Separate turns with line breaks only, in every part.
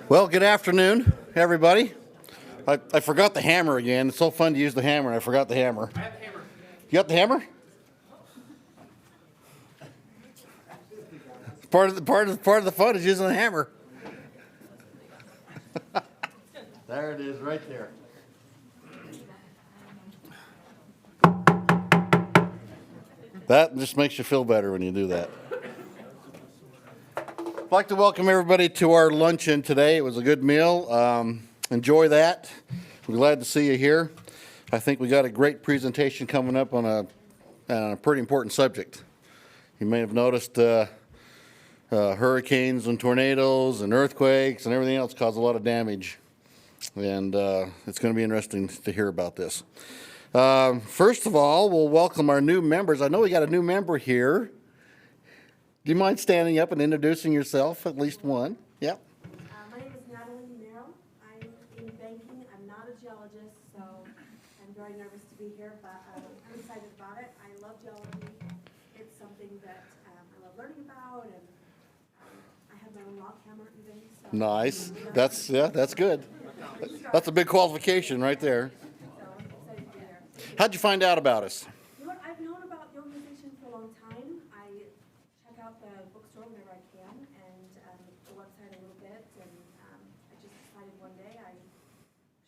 Well, good afternoon, everybody. I forgot the hammer again. It's so fun to use the hammer, and I forgot the hammer.
I have the hammer.
You got the hammer? Part of the fun is using the hammer. There it is, right there. That just makes you feel better when you do that. I'd like to welcome everybody to our luncheon today. It was a good meal. Enjoy that. We're glad to see you here. I think we got a great presentation coming up on a pretty important subject. You may have noticed hurricanes and tornadoes and earthquakes and everything else cause a lot of damage. And it's going to be interesting to hear about this. First of all, we'll welcome our new members. I know we got a new member here. Do you mind standing up and introducing yourself, at least one? Yep.
My name is Natalie Nero. I'm in banking. I'm not a geologist, so I'm very nervous to be here, but I'm excited about it. I love geology. It's something that I love learning about, and I have my own rock hammer even. So
Nice. That's good. That's a big qualification right there.
So I'm excited to be here.
How'd you find out about us?
You know what? I've known about the organization for a long time. I check out the bookstore whenever I can, and the website a little bit, and I just decided one day I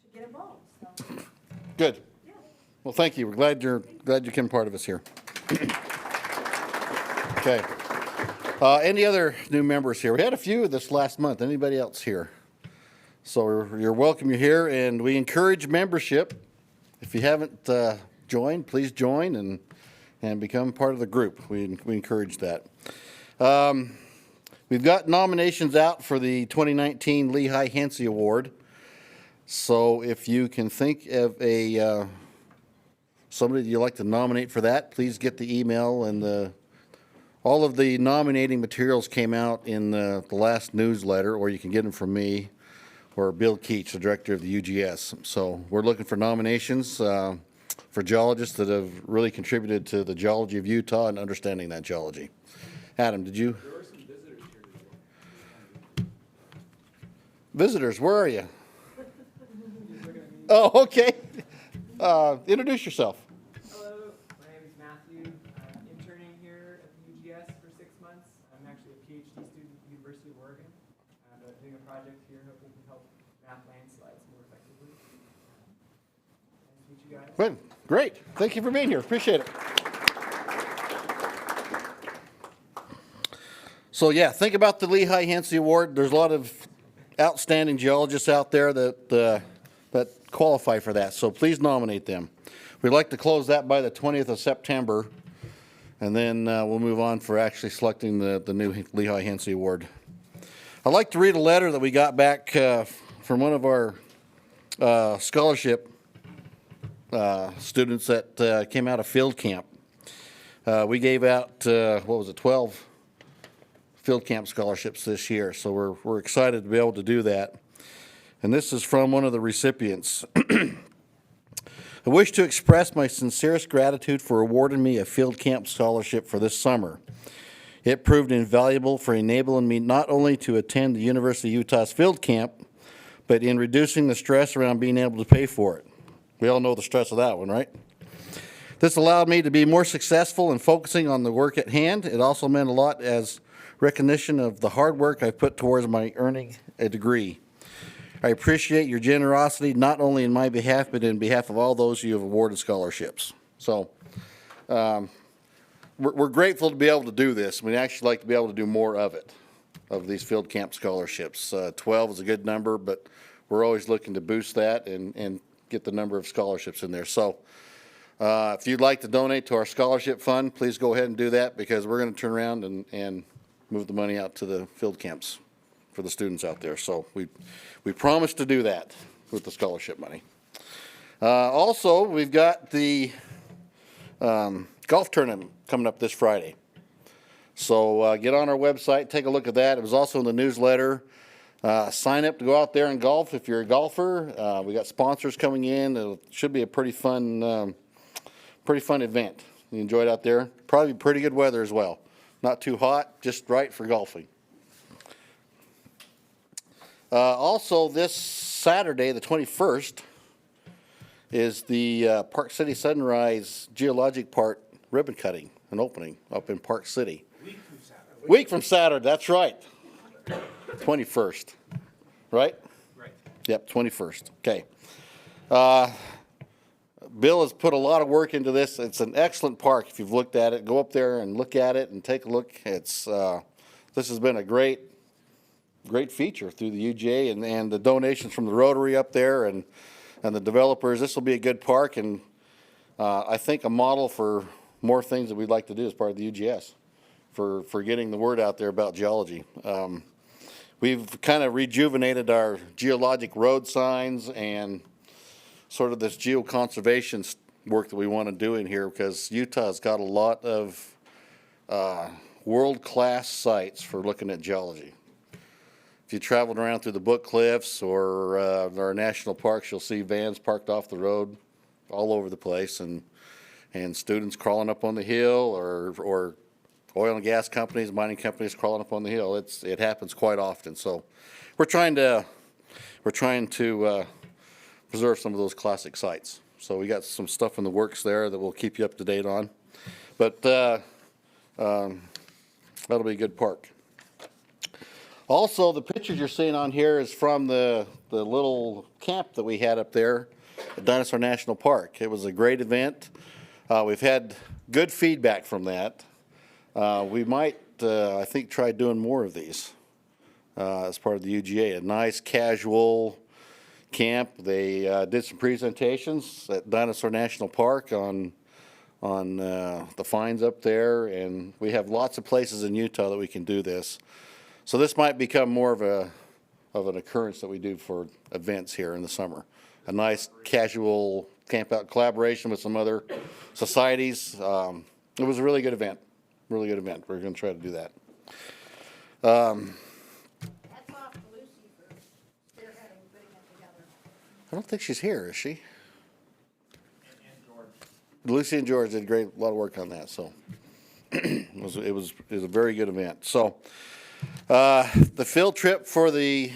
should get involved. So
Good.
yeah.
Well, thank you. We're glad you became part of us here. Okay. Any other new members here? We had a few this last month. Anybody else here? So you're welcome. You're here, and we encourage membership. If you haven't joined, please join and become part of the group. We encourage that. We've got nominations out for the 2019 Lehigh-Hensey Award. So if you can think of somebody that you'd like to nominate for that, please get the email, and all of the nominating materials came out in the last newsletter, or you can get them from me or Bill Keach, the director of the UGS. So we're looking for nominations for geologists that have really contributed to the geology of Utah and understanding that geology. Adam, did you?
There were some visitors here today.
Visitors, where are you? Oh, okay. Introduce yourself.
Hello, my name is Matthew. I'm interning here at the UGS for 6 months. I'm actually a PhD student at the University of Oregon. I'm doing a project here, hoping to help map landslides more effectively. Nice to meet you guys.
Good. Great. Thank you for being here. Appreciate it. So yeah, think about the Lehigh-Hensey Award. There's a lot of outstanding geologists out there that qualify for that. So please nominate them. We'd like to close that by the 20th of September, and then we'll move on for actually selecting the new Lehigh-Hensey Award. I'd like to read a letter that we got back from one of our scholarship students that came out of field camp. We gave out, 12 field camp scholarships this year, so we're excited to be able to do that. And this is from one of the recipients. I wish to express my sincerest gratitude for awarding me a field camp scholarship for this summer. It proved invaluable for enabling me not only to attend the University of Utah's field camp, but in reducing the stress around being able to pay for it. We all know the stress of that one, right? This allowed me to be more successful in focusing on the work at hand. It also meant a lot as recognition of the hard work I've put towards my earning a degree. I appreciate your generosity, not only in my behalf, but in behalf of all those you have awarded scholarships. So we're grateful to be able to do this. We'd actually like to be able to do more of it, of these field camp scholarships. 12 is a good number, but we're always looking to boost that and get the number of scholarships in there. So if you'd like to donate to our scholarship fund, please go ahead and do that, because we're going to turn around and move the money out to the field camps for the students out there. So we promise to do that with the scholarship money. Also, we've got the golf tournament coming up this Friday. So get on our website, take a look at that. It was also in the newsletter. Sign up to go out there and golf if you're a golfer. We got sponsors coming in. It should be a pretty fun event. You enjoy it out there. Probably pretty good weather as well. Not too hot, just right for golfing. Also, this Saturday, the 21st, is the Park City Sunrise Geologic Park ribbon cutting and opening up in Park City. Week from Saturday, that's right. 21st, right?
Right.
Yep, 21st. Okay. Bill has put a lot of work into this. It's an excellent park. If you've looked at it, go up there and look at it and take a look. This has been a great feature through the UGA and the donations from the Rotary up there and the developers. This will be a good park, and I think a model for more things that we'd like to do as part of the UGS for getting the word out there about geology. We've kind of rejuvenated our geologic road signs and sort of this geoconservation work that we want to do in here, because Utah's got a lot of world-class sites for looking at geology. If you traveled around through the Book Cliffs or our national parks, you'll see vans parked off the road all over the place, and students crawling up on the hill, or oil and gas companies, mining companies crawling up on the hill. It happens quite often. So we're trying to preserve some of those classic sites. So we got some stuff in the works there that we'll keep you up to date on. But that'll be a good park. Also, the pictures you're seeing on here is from the little camp that we had up there at Dinosaur National Park. It was a great event. We've had good feedback from that. We might, I think, try doing more of these as part of the UGA. A nice casual camp. They did some presentations at Dinosaur National Park on the finds up there, and we have lots of places in Utah that we can do this. So this might become more of an occurrence that we do for events here in the summer. A nice casual camp out collaboration with some other societies. It was a really good event. Really good event. We're going to try to do that.
Hats off to Lucy for spearheading putting it together.
I don't think she's here, is she?
And George.
Lucy and George did a lot of work on that, so it was a very good event. So the field trip for the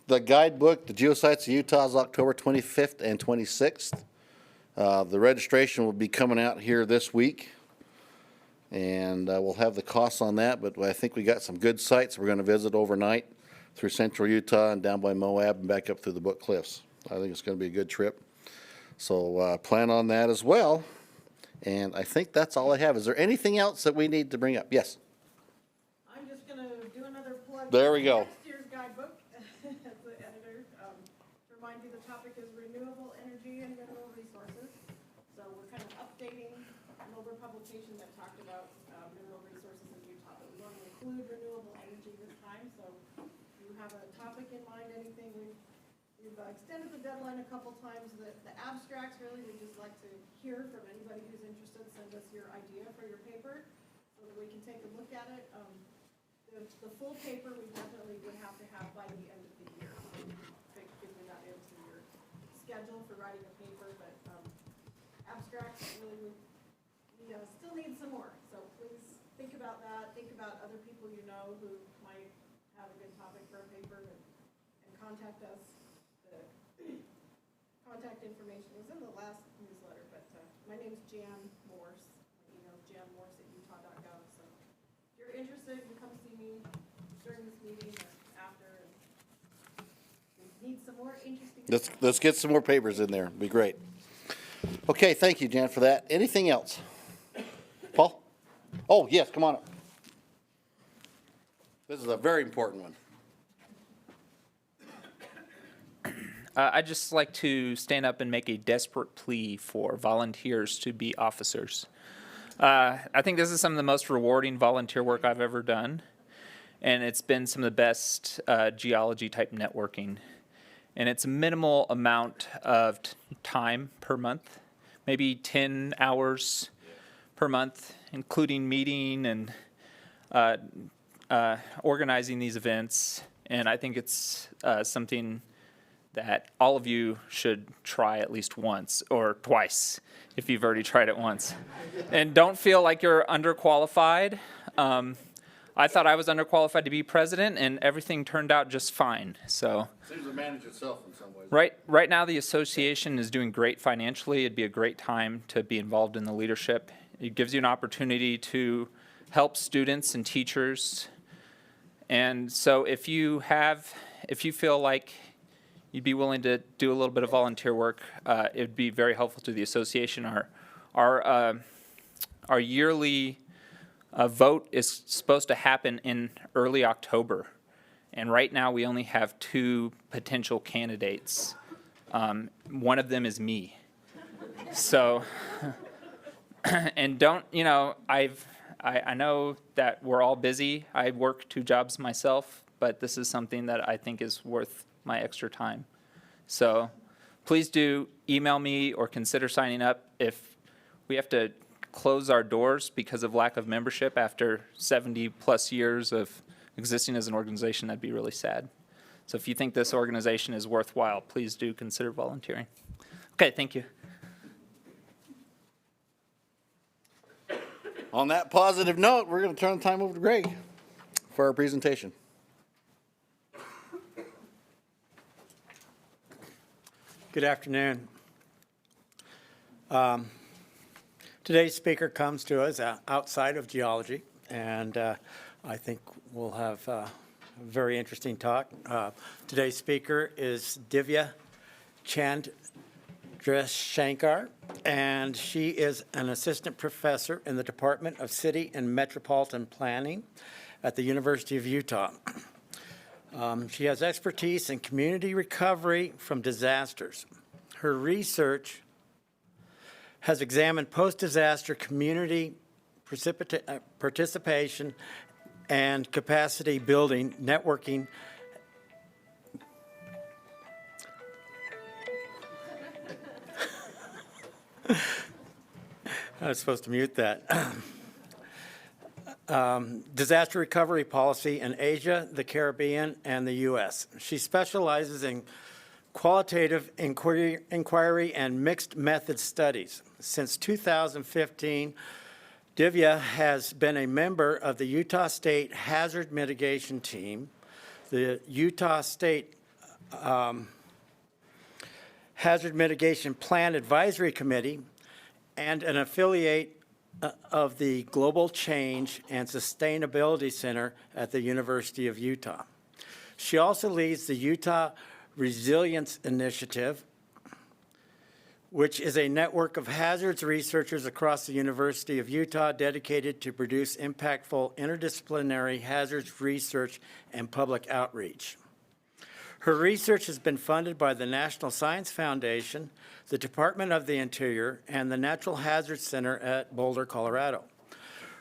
guidebook, the Geosites of Utah, is October 25th and 26th. The registration will be coming out here this week, and we'll have the costs on that, but I think we got some good sites we're going to visit overnight through central Utah and down by Moab and back up through the Book Cliffs. I think it's going to be a good trip. So plan on that as well. And I think that's all I have. Is there anything else that we need to bring up? Yes.
I'm just gonna do another plug.
There we go.
Next year's guidebook, as the editor, to remind you, the topic is renewable energy and mineral resources. So we're kind of updating an older publication that talked about mineral resources in Utah, but we want to include renewable energy this time. So if you have a topic in mind, anything, we've extended the deadline a couple times. The abstracts, really, we'd just like to hear from anybody who's interested. Send us your idea for your paper so that we can take a look at it. The full paper we definitely would have to have by the end of the year. So figure that into your schedule for writing a paper, but abstracts really we still need some more. So please think about that. Think about other people you know who might have a good topic for a paper, and contact us. The contact information was in the last newsletter, but my name's Jan Morse. My email is janmorse@utah.gov. So if you're interested, you come see me during this meeting or after. And we need some more interesting.
Let's get some more papers in there. It'd be great. Okay, thank you, Jan, for that. Anything else? Paul? Oh, yes, come on up. This is a very important one.
I'd just like to stand up and make a desperate plea for volunteers to be officers. I think this is some of the most rewarding volunteer work I've ever done, and it's been some of the best geology-type networking. And it's a minimal amount of time per month, maybe 10 hours per month, including meeting and organizing these events. And I think it's something that all of you should try at least once or twice if you've already tried it once. And don't feel like you're underqualified. I thought I was underqualified to be president, and everything turned out just fine. So
Seems to manage itself in some ways.
right now, the association is doing great financially. It'd be a great time to be involved in the leadership. It gives you an opportunity to help students and teachers. And so if you feel like you'd be willing to do a little bit of volunteer work, it'd be very helpful to the association. Our yearly vote is supposed to happen in early October. And right now, we only have 2 potential candidates. One of them is me. So, and I know that we're all busy. I work 2 jobs myself, but this is something that I think is worth my extra time. So please do email me or consider signing up. If we have to close our doors because of lack of membership after 70+ years of existing as an organization, that'd be really sad. So if you think this organization is worthwhile, please do consider volunteering. Okay, thank you.
On that positive note, we're going to turn the time over to Greg for our presentation.
Good afternoon. Today's speaker comes to us outside of geology, and I think we'll have a very interesting talk. Today's speaker is Divya Chandrasekhar, and she is an assistant professor in the Department of City and Metropolitan Planning at the University of Utah. She has expertise in community recovery from disasters. Her research has examined post-disaster community participation and capacity building, networking, I was supposed to mute that. Disaster recovery policy in Asia, the Caribbean, and the U.S. She specializes in qualitative inquiry and mixed method studies. Since 2015, Divya has been a member of the Utah State Hazard Mitigation Team, the Utah State Hazard Mitigation Plan Advisory Committee, and an affiliate of the Global Change and Sustainability Center at the University of Utah. She also leads the Utah Resilience Initiative, which is a network of hazards researchers across the University of Utah dedicated to produce impactful interdisciplinary hazards research and public outreach. Her research has been funded by the National Science Foundation, the Department of the Interior, and the Natural Hazards Center at Boulder, Colorado.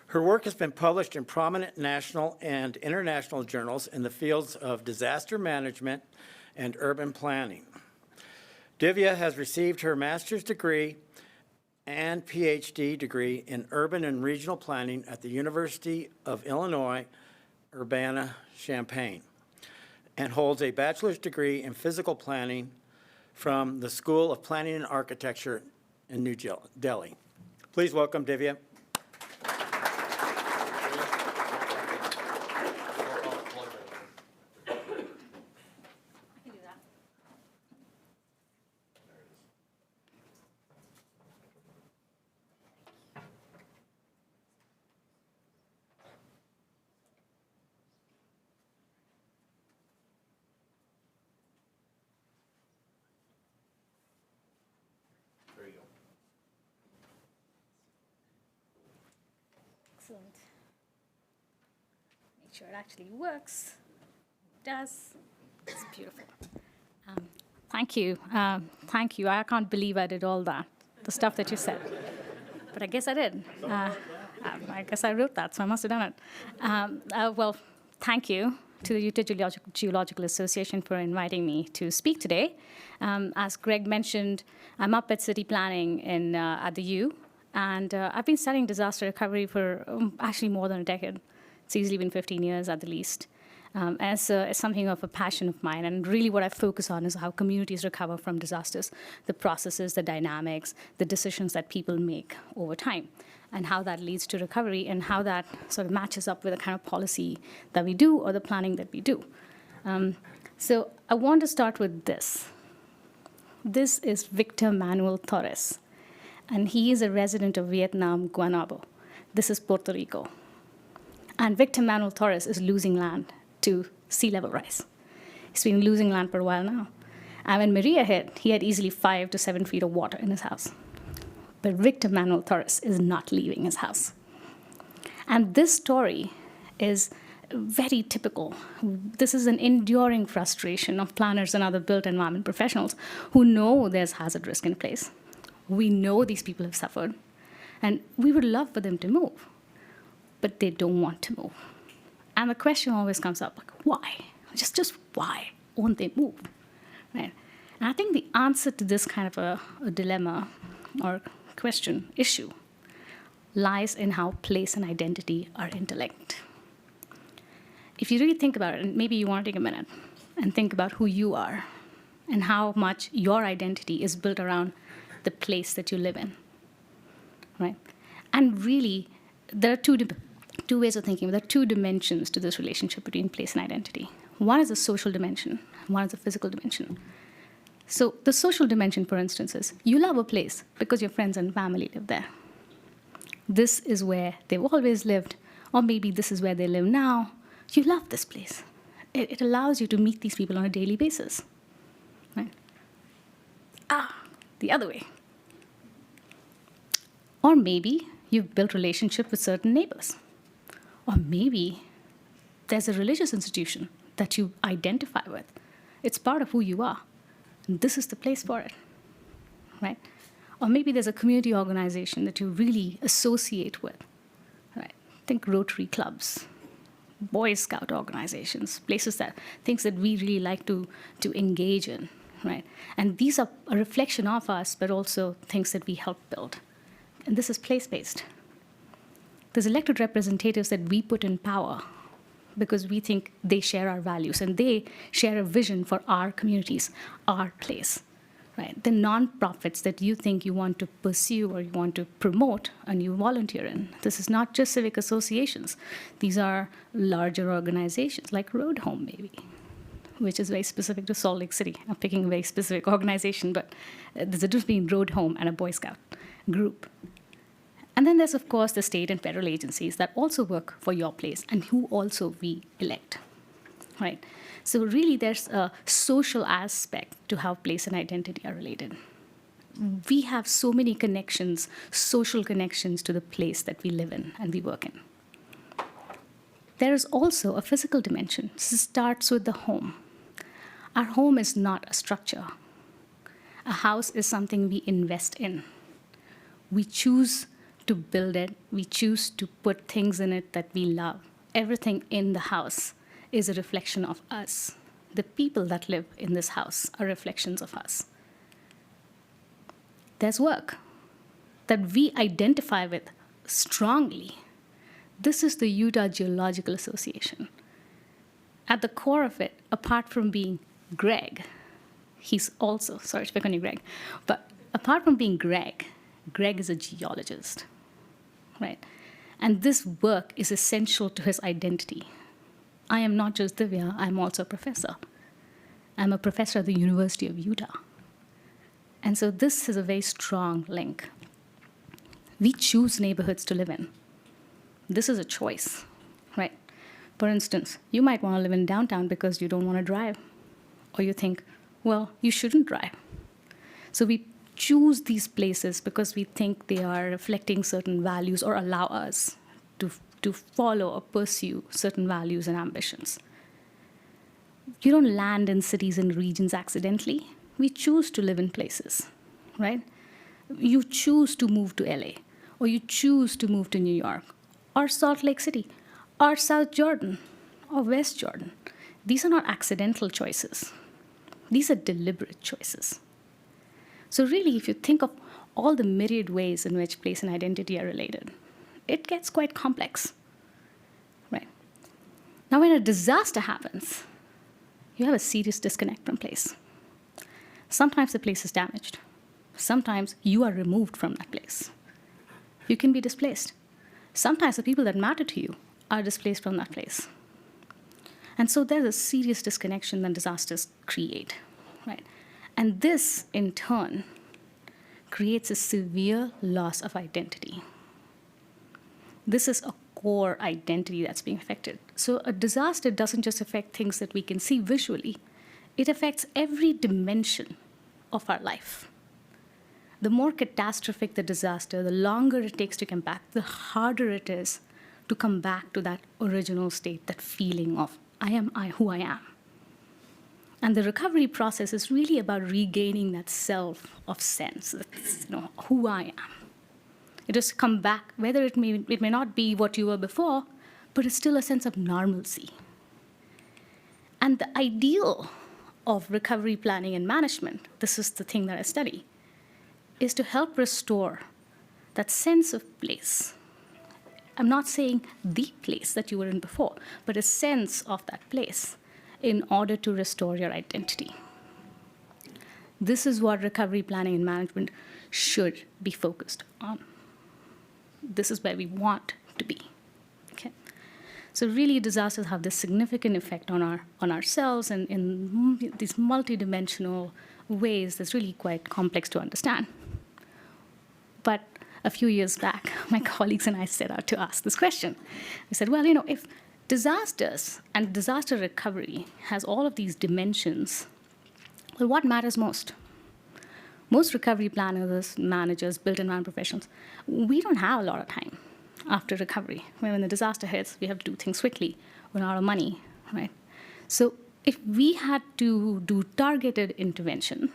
Her work has been published in prominent national and international journals in the fields of disaster management and urban planning. Divya has received her master's degree and PhD degree in urban and regional planning at the University of Illinois, Urbana-Champaign, and holds a bachelor's degree in physical planning from the School of Planning and Architecture in New Delhi. Please welcome Divya.
Excellent. Make sure it actually works. It does. It's beautiful. Thank you. Thank you. I can't believe I did all that, the stuff that you said. But I guess I did. I guess I wrote that, so I must have done it. Well, thank you to the Utah Geological Association for inviting me to speak today. As Greg mentioned, I'm up at city planning at the U, and I've been studying disaster recovery for actually more than a decade. It's easily been 15 years at the least. as something of a passion of mine. And really what I focus on is how communities recover from disasters, the processes, the dynamics, the decisions that people make over time, and how that leads to recovery and how that sort of matches up with the kind of policy that we do or the planning that we do. So I want to start with this. This is Victor Manuel Torres, and he is a resident of Vietnam, Guanabo. This is Puerto Rico. And Victor Manuel Torres is losing land to sea level rise. He's been losing land for a while now. And when Maria hit, he had easily 5 to 7 feet of water in his house. But Victor Manuel Torres is not leaving his house. And this story is very typical. This is an enduring frustration of planners and other built environment professionals who know there's hazard risk in place. We know these people have suffered, and we would love for them to move, but they don't want to move. And the question always comes up, like, why? Just why won't they move? Right? And I think the answer to this kind of a dilemma or question, issue, lies in how place and identity are interlinked. If you really think about it, and maybe you want to take a minute and think about who you are and how much your identity is built around the place that you live in, right? And really, there are two ways of thinking. There are 2 dimensions to this relationship between place and identity. One is a social dimension, one is a physical dimension. So the social dimension, for instance, is you love a place because your friends and family live there. This is where they've always lived, or maybe this is where they live now. You love this place. It allows you to meet these people on a daily basis, right? The other way. Or maybe you've built relationship with certain neighbors. Or maybe there's a religious institution that you identify with. It's part of who you are. And this is the place for it, right? Or maybe there's a community organization that you really associate with, right? Think Rotary clubs, Boy Scout organizations, things that we really like to engage in, right? And these are a reflection of us, but also things that we help build. And this is place-based. There's elected representatives that we put in power because we think they share our values and they share a vision for our communities, our place, right? The nonprofits that you think you want to pursue or you want to promote and you volunteer in. This is not just civic associations. These are larger organizations like Road Home, maybe, which is very specific to Salt Lake City. I'm picking a very specific organization, but there's a difference between Road Home and a Boy Scout group. And then there's, of course, the state and federal agencies that also work for your place and who also we elect, right? So really, there's a social aspect to how place and identity are related. We have so many connections, social connections to the place that we live in and we work in. There is also a physical dimension. This starts with the home. Our home is not a structure. A house is something we invest in. We choose to build it. We choose to put things in it that we love. Everything in the house is a reflection of us. The people that live in this house are reflections of us. There's work that we identify with strongly. This is the Utah Geological Association. At the core of it, apart from being Greg, he's also, sorry to pick on you, Greg, but apart from being Greg is a geologist, right? And this work is essential to his identity. I am not just Divya, I'm also a professor. I'm a professor at the University of Utah. And so this is a very strong link. We choose neighborhoods to live in. This is a choice, right? For instance, you might want to live in downtown because you don't want to drive. Or you think, well, you shouldn't drive. So we choose these places because we think they are reflecting certain values or allow us to follow or pursue certain values and ambitions. You don't land in cities and regions accidentally. We choose to live in places, right? You choose to move to LA, or you choose to move to New York, or Salt Lake City, or South Jordan, or West Jordan. These are not accidental choices. These are deliberate choices. So really, if you think of all the myriad ways in which place and identity are related, it gets quite complex, right? Now, when a disaster happens, you have a serious disconnect from place. Sometimes the place is damaged. Sometimes you are removed from that place. You can be displaced. Sometimes the people that matter to you are displaced from that place. And so there's a serious disconnection that disasters create, right? And this, in turn, creates a severe loss of identity. This is a core identity that's being affected. So a disaster doesn't just affect things that we can see visually. It affects every dimension of our life. The more catastrophic the disaster, the longer it takes to come back, the harder it is to come back to that original state, that feeling of who I am. And the recovery process is really about regaining that self of sense, that's, who I am. It is to come back, whether it may not be what you were before, but it's still a sense of normalcy. And the ideal of recovery planning and management, this is the thing that I study, is to help restore that sense of place. I'm not saying the place that you were in before, but a sense of that place in order to restore your identity. This is what recovery planning and management should be focused on. This is where we want to be. Okay? So really, disasters have this significant effect on ourselves and in these multidimensional ways that's really quite complex to understand. But a few years back, my colleagues and I set out to ask this question. We said, well, if disasters and disaster recovery has all of these dimensions, well, what matters most? Most recovery planners, managers, built environment professionals, we don't have a lot of time after recovery. When the disaster hits, we have to do things quickly. We're out of money, right? So if we had to do targeted intervention,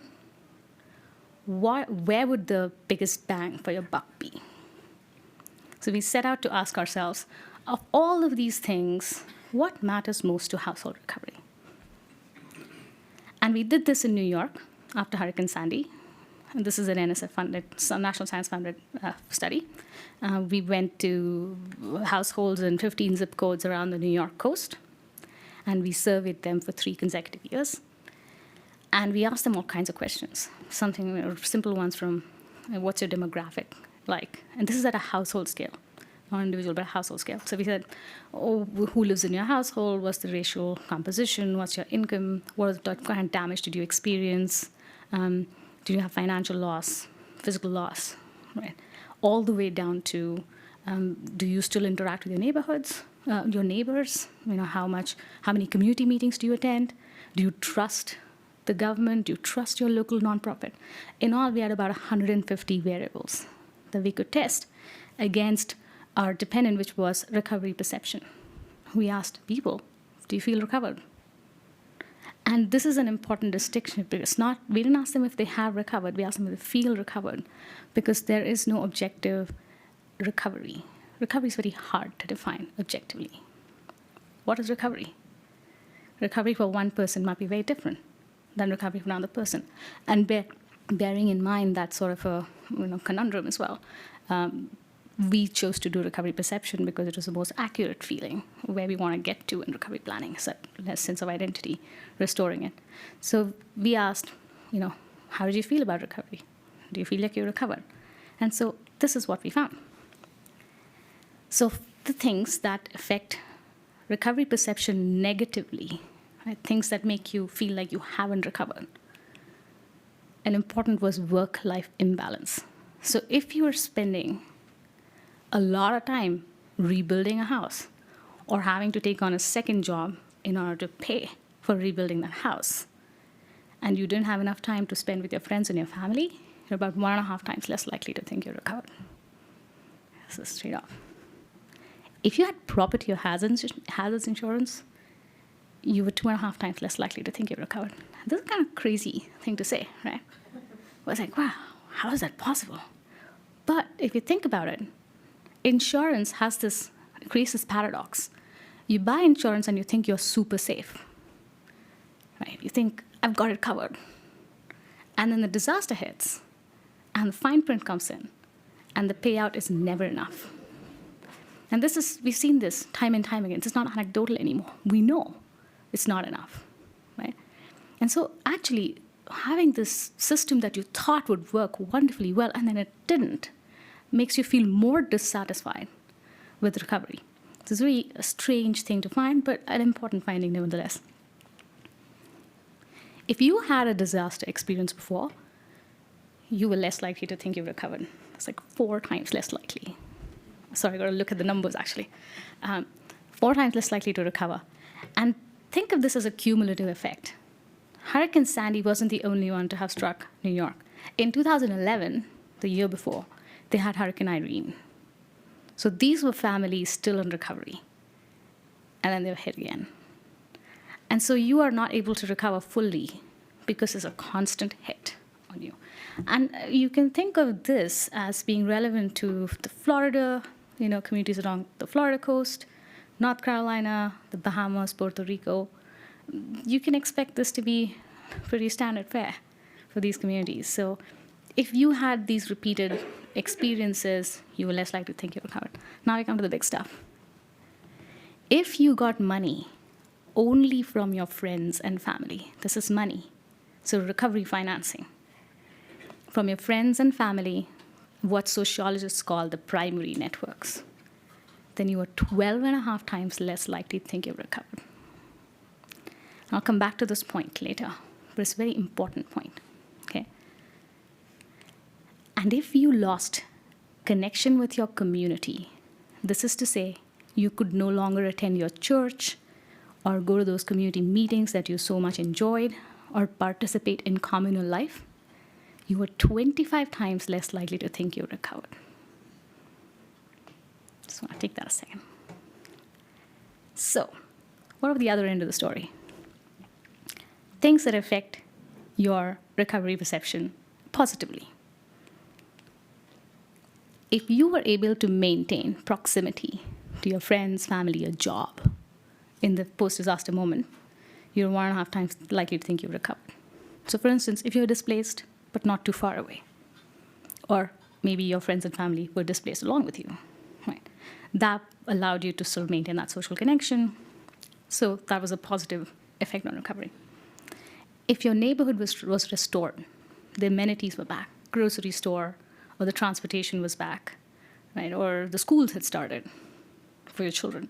where would the biggest bang for your buck be? So we set out to ask ourselves, of all of these things, what matters most to household recovery? And we did this in New York after Hurricane Sandy. And this is an NSF-funded, National Science-funded study. We went to households in 15 zip codes around the New York coast, and we surveyed them for 3 consecutive years. And we asked them all kinds of questions, simple ones from what's your demographic like? And this is at a household scale, not individual, but a household scale. So we said, who lives in your household? What's the racial composition? What's your income? What kind of damage did you experience? Do you have financial loss, physical loss, right? All the way down to, do you still interact with your neighborhoods, your neighbors? How many community meetings do you attend? Do you trust the government? Do you trust your local nonprofit? In all, we had about 150 variables that we could test against our dependent, which was recovery perception. We asked people, do you feel recovered? And this is an important distinction because we didn't ask them if they have recovered, we asked them if they feel recovered, because there is no objective recovery. Recovery is very hard to define objectively. What is recovery? Recovery for one person might be very different than recovery for another person. And bearing in mind that sort of a conundrum as well, we chose to do recovery perception because it was the most accurate feeling where we want to get to in recovery planning, so that sense of identity, restoring it. So we asked, how did you feel about recovery? Do you feel like you recovered? And so this is what we found. So the things that affect recovery perception negatively, right, things that make you feel like you haven't recovered, and important was work-life imbalance. So if you are spending a lot of time rebuilding a house or having to take on a second job in order to pay for rebuilding that house, and you didn't have enough time to spend with your friends and your family, you're about 1.5 times less likely to think you're recovered. This is straight off. If you had property or hazards insurance, you were 2.5 times less likely to think you're recovered. This is kind of crazy thing to say, right? I was like, wow, how is that possible? But if you think about it, insurance creates this paradox. You buy insurance and you think you're super safe, right? You think, I've got it covered. And then the disaster hits, and the fine print comes in, and the payout is never enough. And we've seen this time and time again. It's not anecdotal anymore. We know it's not enough, right? And so actually, having this system that you thought would work wonderfully well and then it didn't makes you feel more dissatisfied with recovery. It's really a strange thing to find, but an important finding nevertheless. If you had a disaster experience before, you were less likely to think you've recovered. It's like 4 times less likely. Sorry, I got to look at the numbers actually. 4 times less likely to recover. And think of this as a cumulative effect. Hurricane Sandy wasn't the only one to have struck New York. In 2011, the year before, they had Hurricane Irene. So these were families still in recovery. And then they were hit again. And so you are not able to recover fully because there's a constant hit on you. And you can think of this as being relevant to the Florida, communities along the Florida coast, North Carolina, the Bahamas, Puerto Rico. You can expect this to be pretty standard fare for these communities. So if you had these repeated experiences, you were less likely to think you recovered. Now we come to the big stuff. If you got money only from your friends and family, this is money, so recovery financing, from your friends and family, what sociologists call the primary networks, then you are 12.5 times less likely to think you've recovered. I'll come back to this point later, but it's a very important point, okay? And if you lost connection with your community, this is to say, you could no longer attend your church or go to those community meetings that you so much enjoyed or participate in communal life, you were 25 times less likely to think you recovered. Just want to take that a second. So, what are the other end of the story? Things that affect your recovery perception positively. If you were able to maintain proximity to your friends, family, your job in the post-disaster moment, you're 1.5 times likely to think you've recovered. So for instance, if you're displaced, but not too far away, or maybe your friends and family were displaced along with you, right? That allowed you to still maintain that social connection. So that was a positive effect on recovery. If your neighborhood was restored, the amenities were back, grocery store, or the transportation was back, right? Or the schools had started for your children,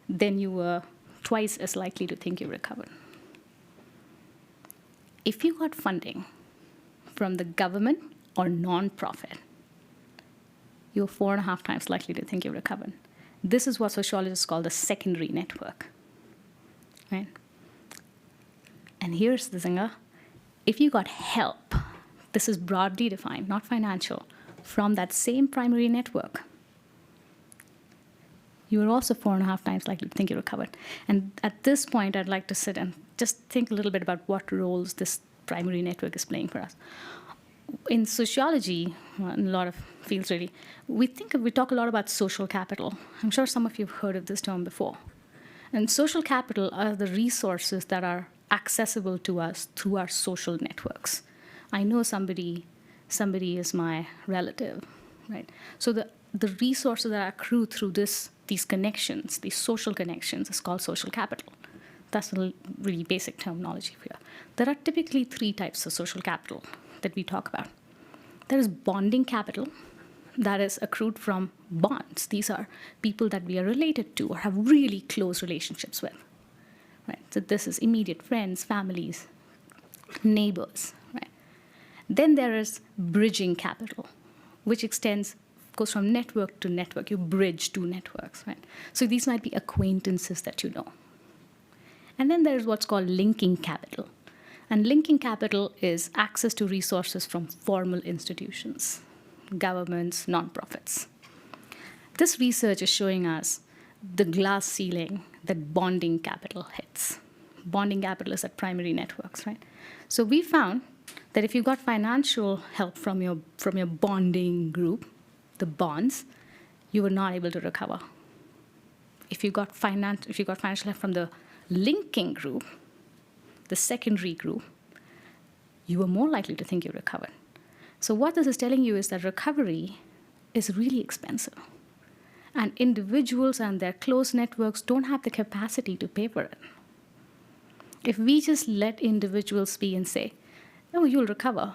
then you were twice as likely to think you recovered. If you got funding from the government or nonprofit, you're 4.5 times likely to think you recovered. This is what sociologists call the secondary network, right? And here's the zinger. If you got help, this is broadly defined, not financial, from that same primary network, you are also 4.5 times likely to think you recovered. And at this point, I'd like to sit and just think a little bit about what roles this primary network is playing for us. In sociology, in a lot of fields really, we talk a lot about social capital. I'm sure some of you have heard of this term before. And social capital are the resources that are accessible to us through our social networks. I know somebody is my relative, right? So the resources that accrue through these connections, these social connections, is called social capital. That's a really basic terminology here. There are typically 3 types of social capital that we talk about. There is bonding capital that is accrued from bonds. These are people that we are related to or have really close relationships with, right? So this is immediate friends, families, neighbors, right? Then there is bridging capital, which goes from network to network. You bridge 2 networks, right? So these might be acquaintances that you know. And then there's what's called linking capital. And linking capital is access to resources from formal institutions, governments, nonprofits. This research is showing us the glass ceiling that bonding capital hits. Bonding capital is at primary networks, right? So we found that if you got financial help from your bonding group, the bonds, you were not able to recover. If you got financial help from the linking group, the secondary group, you were more likely to think you recovered. So what this is telling you is that recovery is really expensive. And individuals and their close networks don't have the capacity to pay for it. If we just let individuals be and say, oh, you'll recover,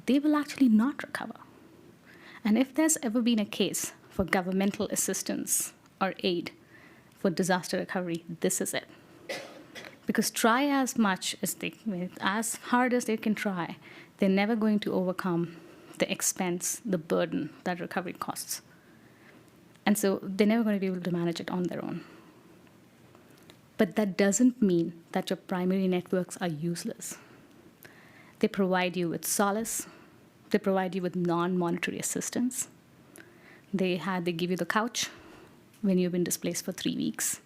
they will actually not recover. And if there's ever been a case for governmental assistance or aid for disaster recovery, this is it. Because try as much as as hard as they can try, they're never going to overcome the expense, the burden that recovery costs. And so they're never going to be able to manage it on their own. But that doesn't mean that your primary networks are useless. They provide you with solace. They provide you with non-monetary assistance. They give you the couch when you've been displaced for 3 weeks.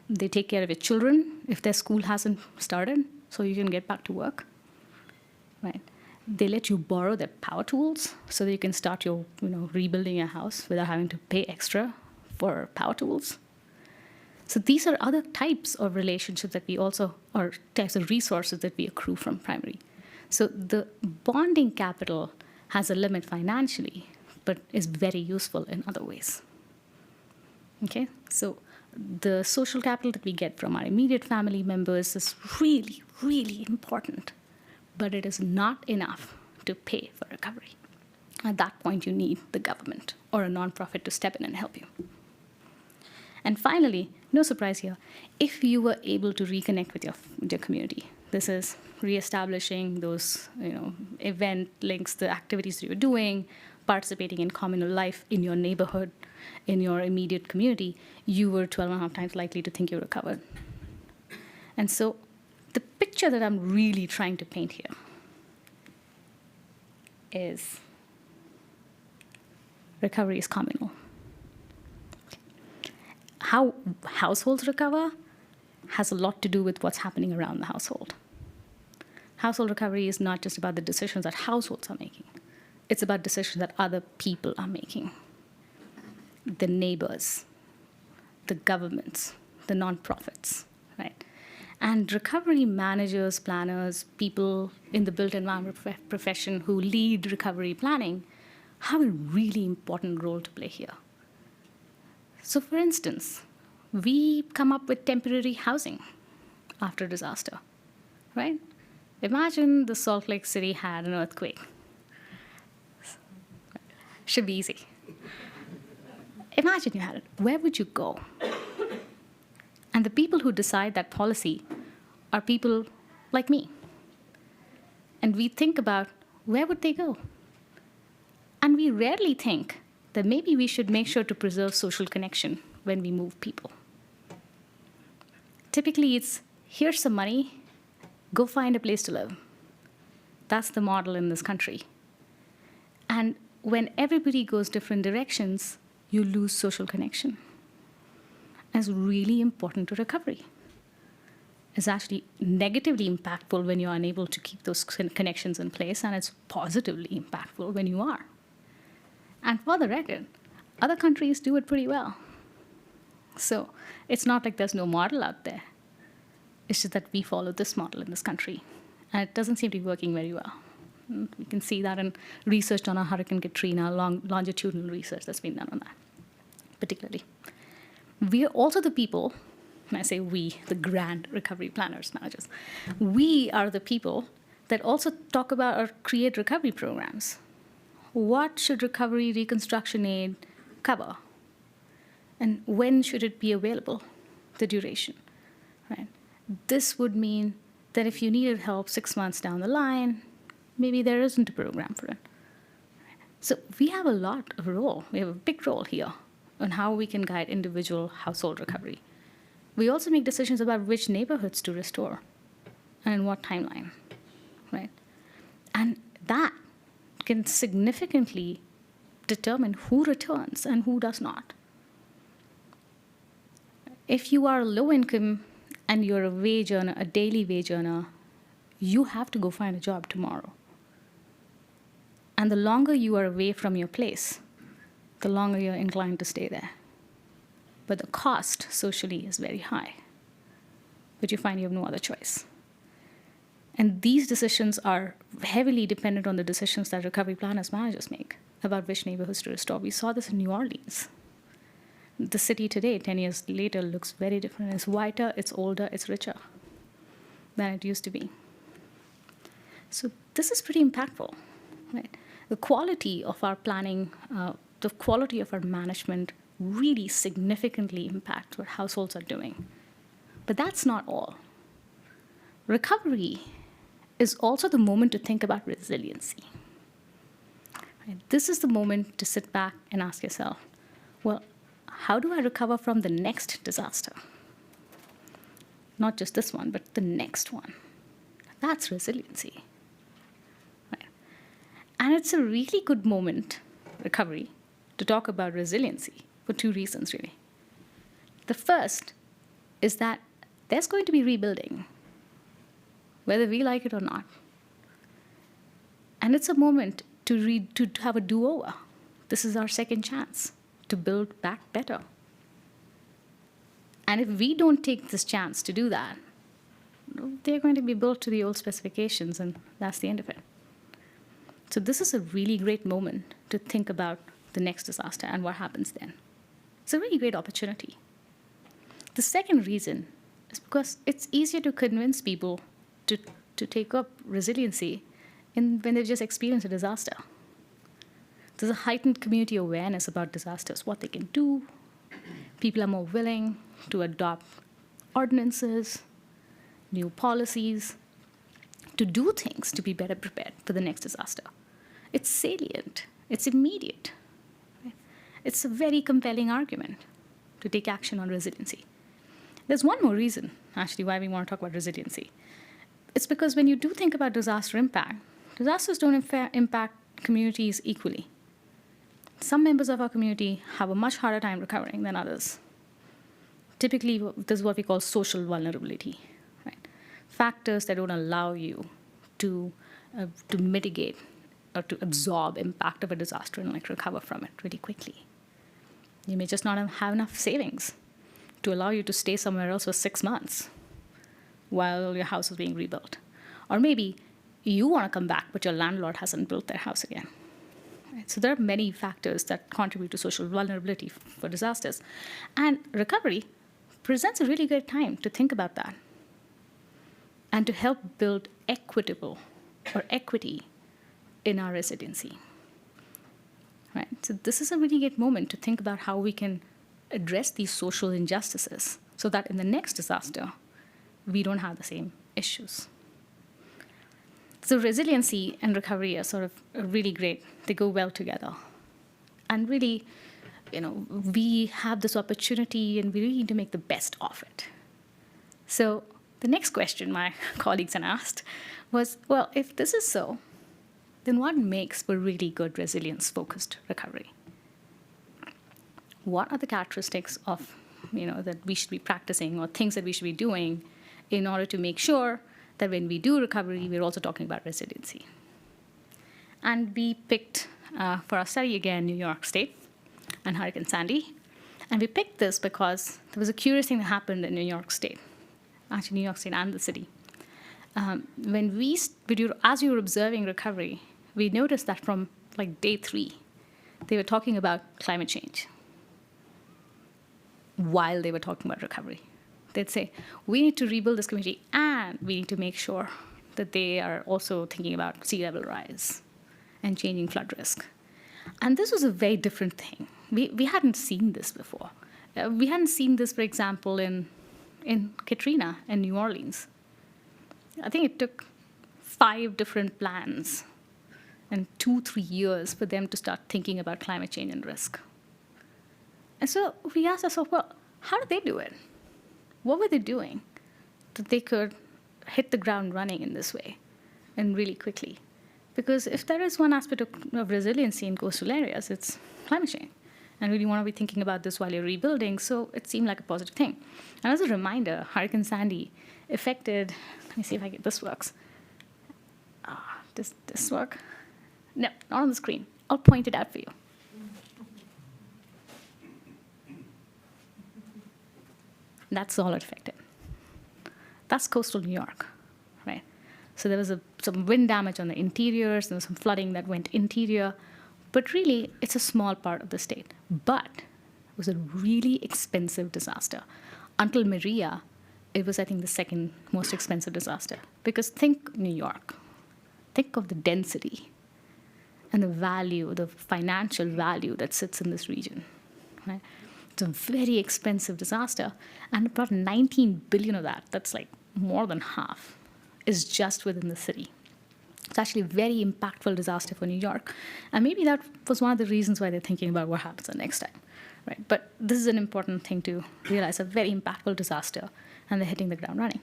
They take care of your children if their school hasn't started, so you can get back to work. Right? They let you borrow their power tools so that you can start your, rebuilding your house without having to pay extra for power tools. So these are other types of relationships that we also, or types of resources that we accrue from primary. So the bonding capital has a limit financially, but is very useful in other ways. Okay, so the social capital that we get from our immediate family members is really, really important, but it is not enough to pay for recovery. At that point, you need the government or a nonprofit to step in and help you. And finally, no surprise here, if you were able to reconnect with your community, this is reestablishing those event links, the activities that you're doing, participating in communal life in your neighborhood, in your immediate community, you were 12.5 times likely to think you recovered. And so the picture that I'm really trying to paint here is recovery is communal. How households recover has a lot to do with what's happening around the household. Household recovery is not just about the decisions that households are making. It's about decisions that other people are making. The neighbors, the governments, the nonprofits, right? And recovery managers, planners, people in the built environment profession who lead recovery planning have a really important role to play here. So for instance, we come up with temporary housing after disaster, right? Imagine the Salt Lake City had an earthquake. Should be easy. Imagine you had it. Where would you go? And the people who decide that policy are people like me. And we think about where would they go? And we rarely think that maybe we should make sure to preserve social connection when we move people. Typically, it's here's some money, go find a place to live. That's the model in this country. And when everybody goes different directions, you lose social connection. It's really important to recovery. It's actually negatively impactful when you're unable to keep those connections in place, and it's positively impactful when you are. And for the record, other countries do it pretty well. So it's not like there's no model out there. It's just that we follow this model in this country, and it doesn't seem to be working very well. We can see that in research on Hurricane Katrina, longitudinal research that's been done on that, particularly. We are also the people, and I say we, the grand recovery planners, managers, we are the people that also talk about or create recovery programs. What should recovery reconstruction aid cover? And when should it be available, the duration, right? This would mean that if you needed help 6 months down the line, maybe there isn't a program for it. So we have a lot of role. We have a big role here on how we can guide individual household recovery. We also make decisions about which neighborhoods to restore and in what timeline, right? And that can significantly determine who returns and who does not. If you are low income and you're a wage earner, a daily wage earner, you have to go find a job tomorrow. And the longer you are away from your place, the longer you're inclined to stay there. But the cost socially is very high. But you find you have no other choice. And these decisions are heavily dependent on the decisions that recovery planners, managers make about which neighborhoods to restore. We saw this in New Orleans. the city today, 10 years later, looks very different. It's whiter, it's older, it's richer than it used to be. So this is pretty impactful, right? The quality of our planning, the quality of our management really significantly impacts what households are doing. But that's not all. Recovery is also the moment to think about resiliency. Right? This is the moment to sit back and ask yourself, well, how do I recover from the next disaster? Not just this one, but the next one. That's resiliency. Right? And it's a really good moment, recovery, to talk about resiliency for two reasons, really. The first is that there's going to be rebuilding, whether we like it or not. And it's a moment to have a do-over. This is our second chance to build back better. And if we don't take this chance to do that, they're going to be built to the old specifications, and that's the end of it. So this is a really great moment to think about the next disaster and what happens then. It's a really great opportunity. The second reason is because it's easier to convince people to take up resiliency when they've just experienced a disaster. There's a heightened community awareness about disasters, what they can do. People are more willing to adopt ordinances, new policies, to do things to be better prepared for the next disaster. It's salient, it's immediate. Right? It's a very compelling argument to take action on resiliency. There's one more reason, actually, why we want to talk about resiliency. It's because when you do think about disaster impact, disasters don't impact communities equally. Some members of our community have a much harder time recovering than others. Typically, this is what we call social vulnerability, right? Factors that don't allow you to mitigate or to absorb impact of a disaster and recover from it really quickly. You may just not have enough savings to allow you to stay somewhere else for 6 months while your house is being rebuilt. Or maybe you want to come back, but your landlord hasn't built their house again. Right? So there are many factors that contribute to social vulnerability for disasters. And recovery presents a really good time to think about that and to help build equitable or equity in our resiliency. Right? So this is a really good moment to think about how we can address these social injustices so that in the next disaster, we don't have the same issues. So resiliency and recovery are sort of really great. They go well together. And really, we have this opportunity and we really need to make the best of it. So the next question my colleagues had asked was, well, if this is so, then what makes for really good resilience-focused recovery? What are the characteristics of, that we should be practicing or things that we should be doing in order to make sure that when we do recovery, we're also talking about resiliency? And we picked, for our study again, New York State and Hurricane Sandy. And we picked this because there was a curious thing that happened in New York State, actually New York State and the city. As we were observing recovery, we noticed that from day 3, they were talking about climate change while they were talking about recovery. They'd say, we need to rebuild this community and we need to make sure that they are also thinking about sea level rise and changing flood risk. And this was a very different thing. We hadn't seen this before. We hadn't seen this, for example, in Katrina in New Orleans. I think it took 5 different plans and 2-3 years for them to start thinking about climate change and risk. And so we asked ourselves, well, how did they do it? What were they doing that they could hit the ground running in this way and really quickly? Because if there is one aspect of resiliency in coastal areas, it's climate change. And really want to be thinking about this while you're rebuilding, so it seemed like a positive thing. And as a reminder, Hurricane Sandy affected, let me see if this works. Does this work? No, not on the screen. I'll point it out for you. That's all it affected. That's coastal New York, right? So there was some wind damage on the interiors, there was some flooding that went interior, but really it's a small part of the state. But was a really expensive disaster. Until Maria, it was, I think, the second most expensive disaster. Because think New York. Think of the density and the value, the financial value that sits in this region. Right? It's a very expensive disaster. And about 19 billion of that, that's like more than half, is just within the city. It's actually a very impactful disaster for New York. And maybe that was one of the reasons why they're thinking about what happens the next time. Right? But this is an important thing to realize, a very impactful disaster, and they're hitting the ground running.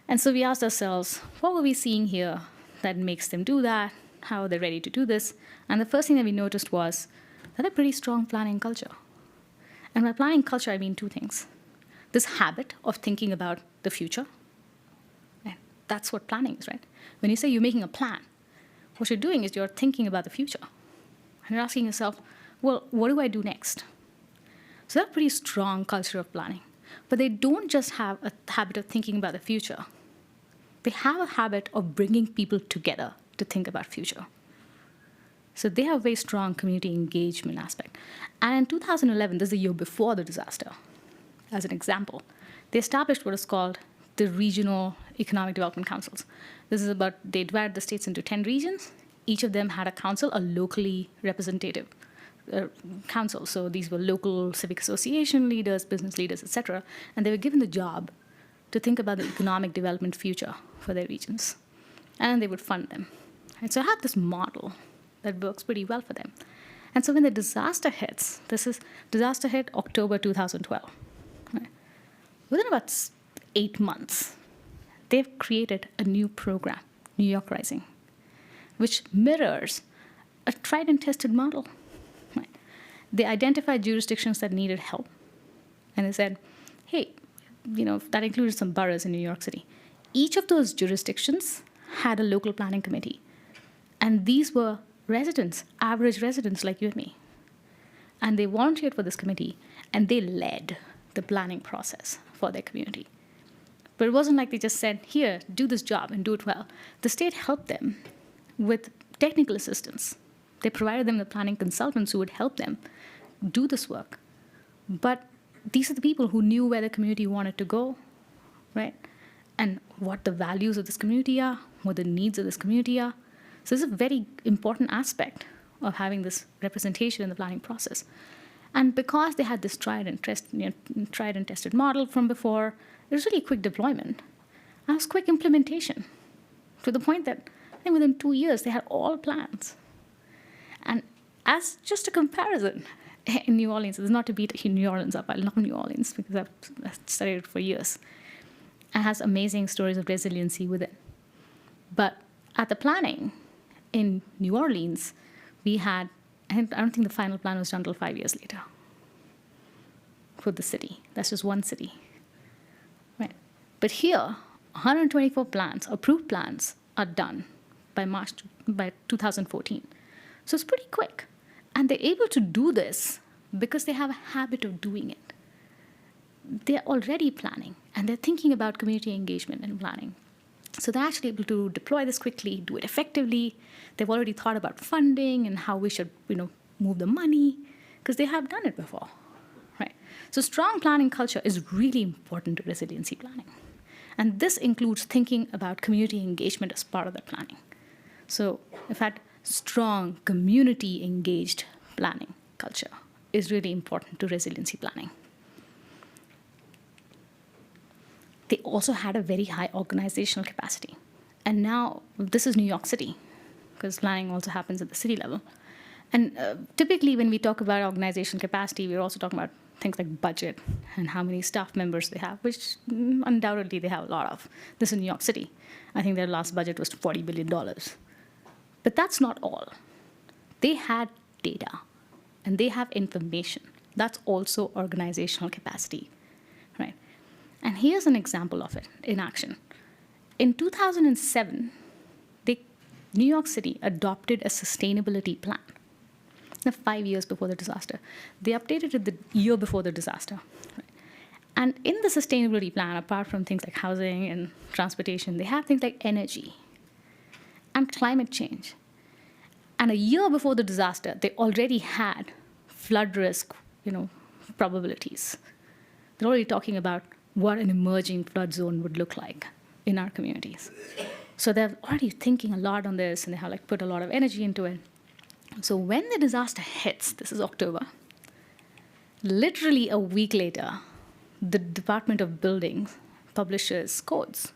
And so we asked ourselves, what were we seeing here that makes them do that? How are they ready to do this? And the first thing that we noticed was that a pretty strong planning culture. And by planning culture, I mean two things. This habit of thinking about the future. Right? That's what planning is, right? When you say you're making a plan, what you're doing is you're thinking about the future. And you're asking yourself, well, what do I do next? So that's a pretty strong culture of planning. But they don't just have a habit of thinking about the future. They have a habit of bringing people together to think about future. So they have a very strong community engagement aspect. And in 2011, this is the year before the disaster, as an example, they established what is called the Regional Economic Development Councils. This is about, they divided the states into 10 regions. Each of them had a council, a locally representative council. So these were local civic association leaders, business leaders, etc. And they were given the job to think about the economic development future for their regions. And they would fund them. And so I have this model that works pretty well for them. And so when the disaster hits, disaster hit October 2012. Right? Within about 8 months, they've created a new program, New York Rising, which mirrors a tried and tested model. Right? They identified jurisdictions that needed help. And they said, hey, that included some boroughs in New York City. Each of those jurisdictions had a local planning committee. And these were residents, average residents like you and me. And they volunteered for this committee, and they led the planning process for their community. But it wasn't like they just said, here, do this job and do it well. The state helped them with technical assistance. They provided them the planning consultants who would help them do this work. But these are the people who knew where the community wanted to go, right? And what the values of this community are, what the needs of this community are. So this is a very important aspect of having this representation in the planning process. And because they had this tried and tested model from before, it was really quick deployment. And it was quick implementation, to the point that I think within 2 years, they had all plans. And as just a comparison, in New Orleans, it's not to beat New Orleans up, I love New Orleans because I've studied it for years. It has amazing stories of resiliency with it. But at the planning in New Orleans, we had, I don't think the final plan was done until 5 years later for the city. That's just one city. Right? But here, 124 plans, approved plans, are done by 2014. So it's pretty quick. And they're able to do this because they have a habit of doing it. They're already planning, and they're thinking about community engagement and planning. So they're actually able to deploy this quickly, do it effectively. They've already thought about funding and how we should, move the money, because they have done it before, right? So strong planning culture is really important to resiliency planning. And this includes thinking about community engagement as part of the planning. So in fact, strong community-engaged planning culture is really important to resiliency planning. They also had a very high organizational capacity. And now, this is New York City, because planning also happens at the city level. And typically, when we talk about organizational capacity, we're also talking about things like budget and how many staff members they have, which undoubtedly they have a lot of. This is New York City. I think their last budget was $40 billion. But that's not all. They had data, and they have information. That's also organizational capacity, right? And here's an example of it in action. In 2007, New York City adopted a sustainability plan. 5 years before the disaster. They updated it the year before the disaster. Right? And in the sustainability plan, apart from things like housing and transportation, they have things like energy and climate change. And a year before the disaster, they already had flood risk, probabilities. They're already talking about what an emerging flood zone would look like in our communities. So they're already thinking a lot on this, and they have like put a lot of energy into it. So when the disaster hits, this is October, literally a week later, the Department of Buildings publishes codes.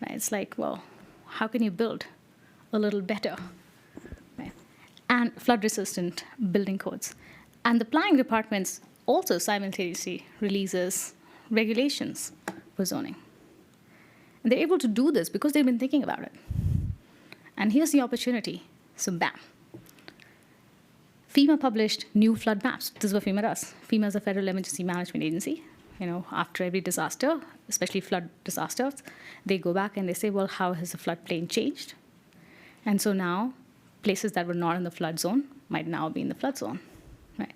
Right? It's like, well, how can you build a little better? Right? And flood-resistant building codes. And the planning departments also simultaneously releases regulations for zoning. And they're able to do this because they've been thinking about it. And here's the opportunity. So bam. FEMA published new flood maps. This is what FEMA does. FEMA is a federal emergency management agency. After every disaster, especially flood disasters, they go back and they say, well, how has the floodplain changed? And so now, places that were not in the flood zone might now be in the flood zone, right?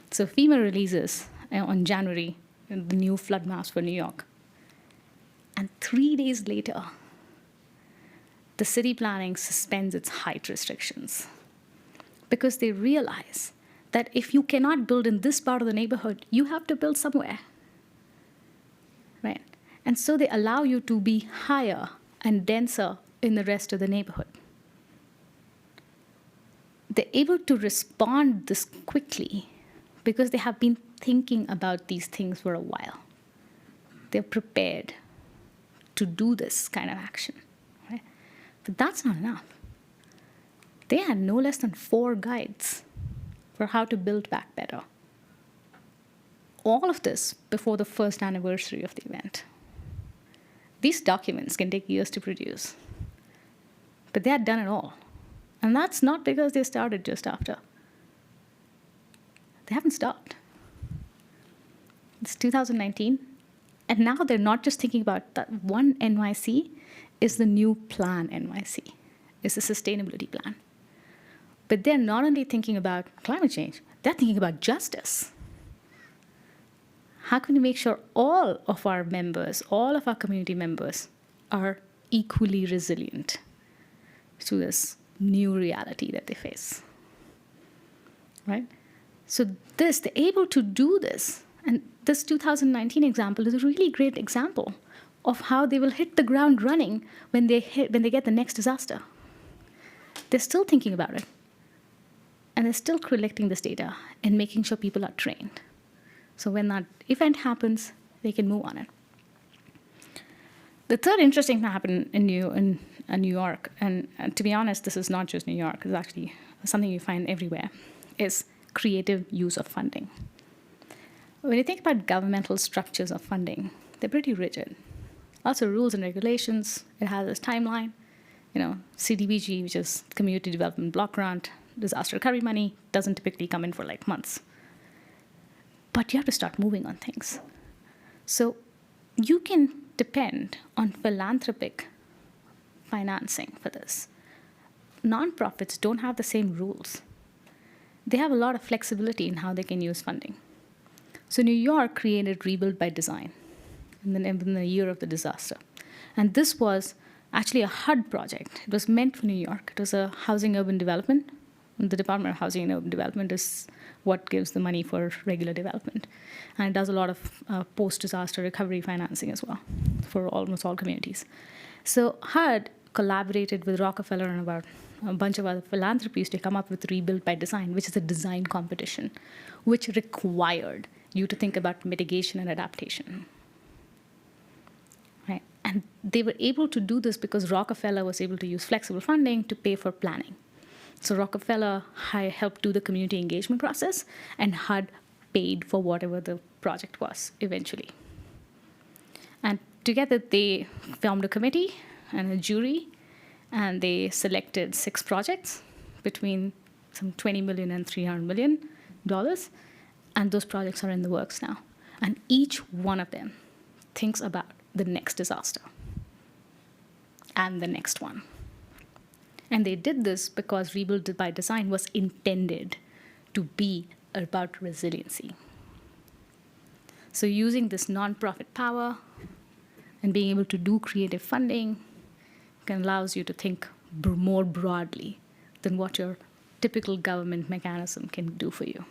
So FEMA releases on January the new flood maps for New York. And 3 days later, the city planning suspends its height restrictions because they realize that if you cannot build in this part of the neighborhood, you have to build somewhere. Right? And so they allow you to be higher and denser in the rest of the neighborhood. They're able to respond this quickly because they have been thinking about these things for a while. They're prepared to do this kind of action. Right? But that's not enough. They had no less than 4 guides for how to build back better. All of this before the first anniversary of the event. These documents can take years to produce, but they had done it all. And that's not because they started just after. They haven't stopped. It's 2019, and now they're not just thinking about that one NYC is the new plan NYC, is the sustainability plan. But they're not only thinking about climate change, they're thinking about justice. How can we make sure all of our members, all of our community members, are equally resilient to this new reality that they face? Right? So they're able to do this. And this 2019 example is a really great example of how they will hit the ground running when they get the next disaster. They're still thinking about it. And they're still collecting this data and making sure people are trained. So when that event happens, they can move on it. The third interesting thing that happened in New York, and to be honest, this is not just New York, it's actually something you find everywhere, is creative use of funding. When you think about governmental structures of funding, they're pretty rigid. Lots of rules and regulations. It has its timeline. CDBG, which is Community Development Block Grant, disaster recovery money, doesn't typically come in for like months. But you have to start moving on things. So you can depend on philanthropic financing for this. Nonprofits don't have the same rules. They have a lot of flexibility in how they can use funding. So New York created Rebuild by Design in the year of the disaster. And this was actually a HUD project. It was meant for New York. It was a housing urban development. And the Department of Housing and Urban Development is what gives the money for regular development. And it does a lot of post-disaster recovery financing as well for almost all communities. So HUD collaborated with Rockefeller and about a bunch of other philanthropies to come up with Rebuild by Design, which is a design competition, which required you to think about mitigation and adaptation. Right? And they were able to do this because Rockefeller was able to use flexible funding to pay for planning. So Rockefeller helped do the community engagement process, and HUD paid for whatever the project was eventually. And together they formed a committee and a jury, and they selected 6 projects between some $20 million and $300 million. And those projects are in the works now. And each one of them thinks about the next disaster and the next one. And they did this because Rebuild by Design was intended to be about resiliency. So using this nonprofit power and being able to do creative funding allows you to think more broadly than what your typical government mechanism can do for you.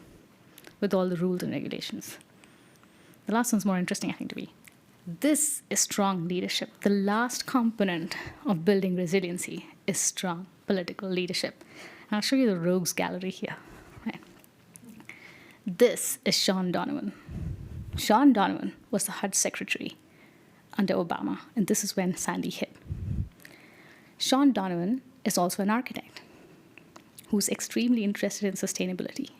with all the rules and regulations. The last one's more interesting, I think, to me. This is strong leadership. The last component of building resiliency is strong political leadership. And I'll show you the rogues gallery here. Right. This is Shaun Donovan. Shaun Donovan was the HUD secretary under Obama, and this is when Sandy hit. Shaun Donovan is also an architect who's extremely interested in sustainability.